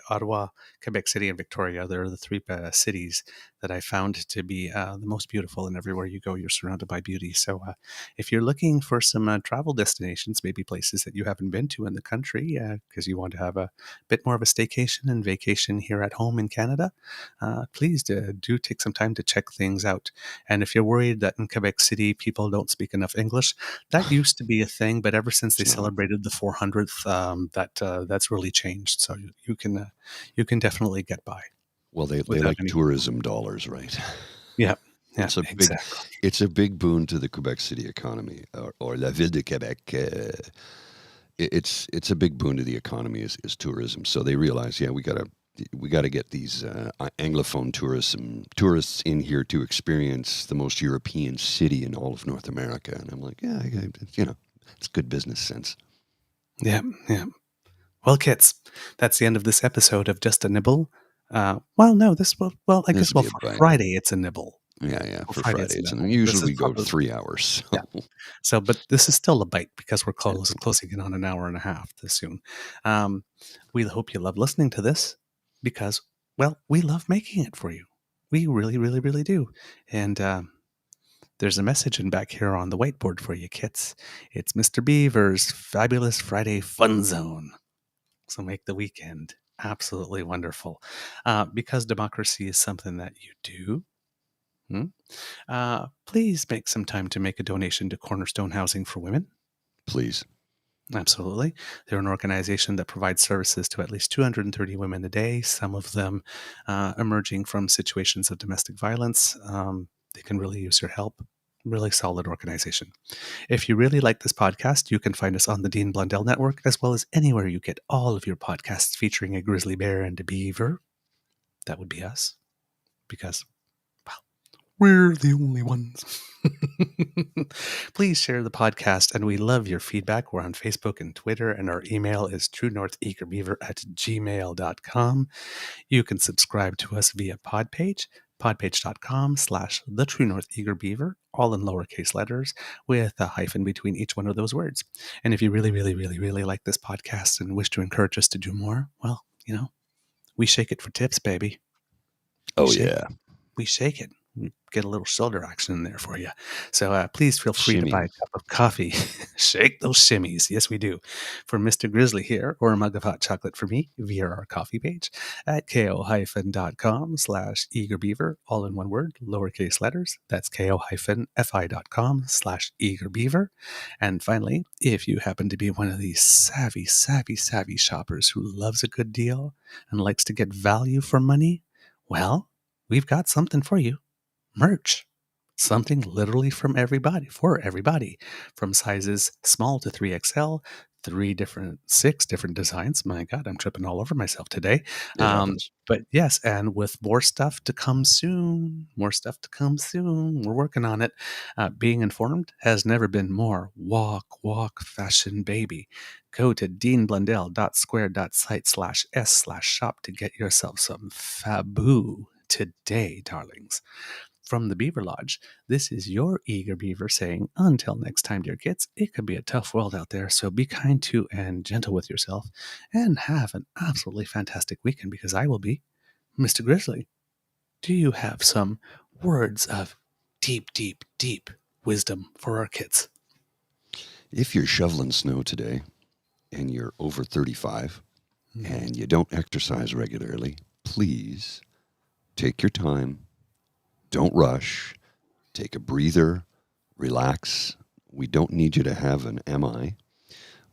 Ottawa, Quebec City, and Victoria. They're the three cities that I found to be the most beautiful. And everywhere you go, you're surrounded by beauty. So if you're looking for some travel destinations, maybe places that you haven't been to in the country, because you want to have a bit more of a staycation and vacation here at home in Canada, please do take some time to check things out. And if you're worried that in Quebec City people don't speak enough English, that used to be a thing, but ever since they celebrated the 400th, that's really changed. So you can definitely get by. Well, they like tourism dollars, right? Yeah, it's a big boon to the Quebec City economy, or la ville de Québec. It's a big boon to the economy is tourism. So they realize, we got to get these Anglophone tourists in here to experience the most European city in all of North America. And I'm like, it's good business sense. Yeah. Well, kids, that's the end of this episode of Just a Nibble. I guess for Friday it's a nibble. Yeah. For Friday it's usually we go 3 hours. So. Yeah. So, but this is still a bite because we're closing in on an hour and a half this soon. We hope you love listening to this because, we love making it for you. We really, really, really do. And there's a message in back here on the whiteboard for you, kits. It's Mr. Beaver's Fabulous Friday Fun Zone. So make the weekend absolutely wonderful. Because democracy is something that you do. Please make some time to make a donation to Cornerstone Housing for Women. Please. Absolutely. They're an organization that provides services to at least 230 women a day, some of them emerging from situations of domestic violence. They can really use your help. Really solid organization. If you really like this podcast, you can find us on the Dean Blundell Network, as well as anywhere you get all of your podcasts featuring a grizzly bear and a beaver. That would be us. Because, we're the only ones. Please share the podcast, and we love your feedback. We're on Facebook and Twitter, and our email is truenortheagerbeaver@gmail.com. You can subscribe to us via Podpage, podpage.com/thetruenortheagerbeaver, all in lowercase letters with a hyphen between each one of those words. And if you really, really, really, really like this podcast and wish to encourage us to do more, we shake it for tips, baby. We shake it. We get a little shoulder action in there for you. So please feel free to buy a cup of coffee. Shake those shimmies. Yes, we do. For Mr. Grizzly here, or a mug of hot chocolate for me via our coffee page at ko-fi.com/eagerbeaver, all in one word, lowercase letters. That's ko-fi.com/eagerbeaver. And finally, if you happen to be one of these savvy shoppers who loves a good deal and likes to get value for money, we've got something for you. Merch. Something literally for everybody, from sizes small to 3XL, 6 different designs. My God, I'm tripping all over myself today. But yes, and with more stuff to come soon. We're working on it. Being informed has never been more. Walk, fashion, baby. Go to deanblundell.square.site/s/shop to get yourself some faboo today, darlings. from the Beaver Lodge, this is your eager beaver saying, until next time, dear kids, it could be a tough world out there, so be kind to and gentle with yourself, and have an absolutely fantastic weekend, because I will be. Mr. Grizzly, do you have some words of deep, deep, deep wisdom for our kids? If you're shoveling snow today and you're over 35 and you don't exercise regularly, please take your time. Don't rush. Take a breather. Relax. We don't need you to have an MI,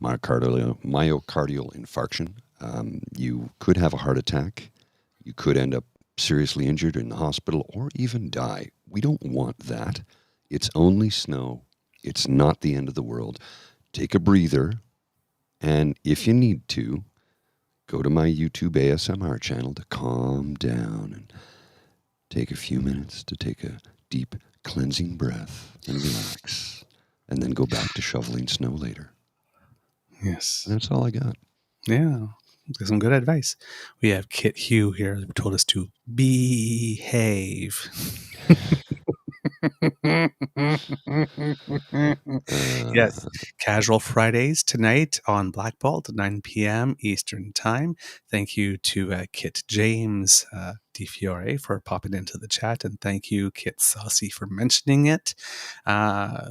myocardial infarction. You could have a heart attack. You could end up seriously injured in the hospital or even die. We don't want that. It's only snow. It's not the end of the world. Take a breather. And if you need to, go to my YouTube ASMR channel to calm down and take a few minutes to take a deep cleansing breath and relax. And then go back to shoveling snow later. Yes. And that's all I got. Yeah. Some good advice. We have Kit Hugh here who told us to behave. Yes. Casual Fridays tonight on Black Bolt at 9 p.m. Eastern Time. Thank you to Kit James DeFiore for popping into the chat. And thank you, Kit Saucy, for mentioning it.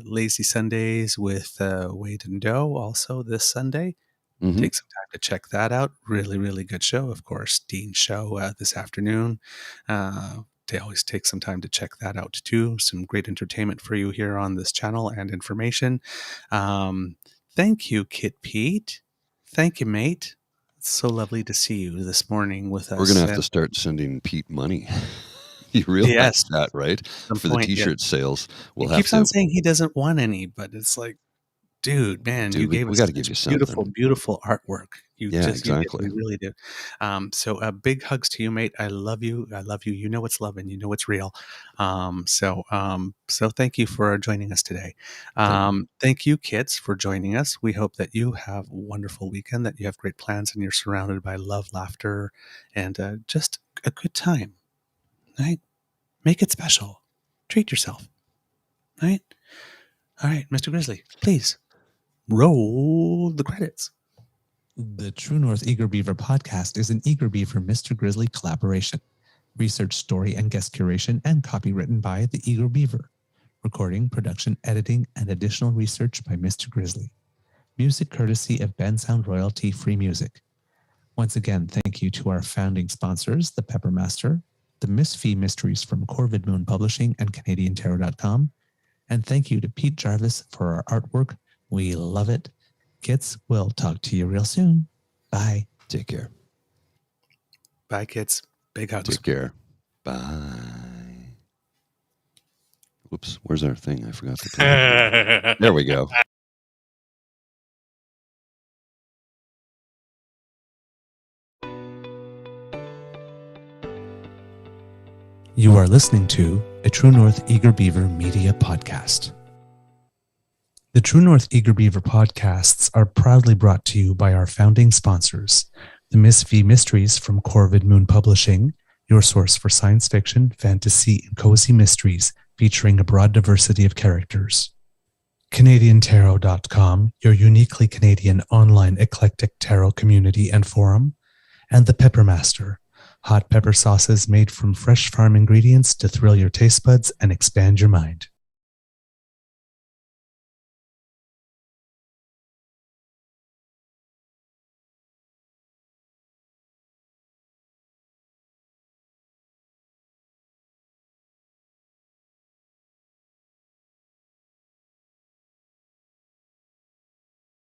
Lazy Sundays with Wade and Doe also this Sunday. Mm-hmm. Take some time to check that out. Really, really good show. Of course, Dean's show this afternoon. They always take some time to check that out too. Some great entertainment for you here on this channel and information. Thank you, Kit Pete. Thank you, mate. It's so lovely to see you this morning with us. We're going to have to start sending Pete money. You realize that, right? For the T-shirt sales. He keeps on saying he doesn't want any, but it's like, dude, man, you gave us beautiful, beautiful artwork. Exactly. You really did. So big hugs to you, mate. I love you. I love you. You know what's love and you know what's real. So thank you for joining us today. Thank you, kids, for joining us. We hope that you have a wonderful weekend, that you have great plans, and you're surrounded by love, laughter, and just a good time. Right? Make it special. Treat yourself. Right? All right, Mr. Grizzly, please. Roll the credits. The True North Eager Beaver podcast is an Eager Beaver Mr. Grizzly collaboration. Research, story, and guest curation and copy written by the Eager Beaver. Recording, production, editing, and additional research by Mr. Grizzly. Music courtesy of Ben Sound Royalty Free Music. Once again, thank you to our founding sponsors, the Peppermaster, the Miss Fee Mysteries from Corvid Moon Publishing and CanadianTarot.com, and thank you to Pete Jarvis for our artwork. We love it. Kids, we'll talk to you real soon. Bye. Take care. Bye, kids. Big hugs. Take care. Bye. Whoops. Where's our thing? I forgot to put it. There we go. You are listening to a True North Eager Beaver Media Podcast. The True North Eager Beaver podcasts are proudly brought to you by our founding sponsors, the Miss V Mysteries from Corvid Moon Publishing, your source for science fiction, fantasy, and cozy mysteries featuring a broad diversity of characters. CanadianTarot.com, your uniquely Canadian online eclectic tarot community and forum, and the Peppermaster, hot pepper sauces made from fresh farm ingredients to thrill your taste buds and expand your mind.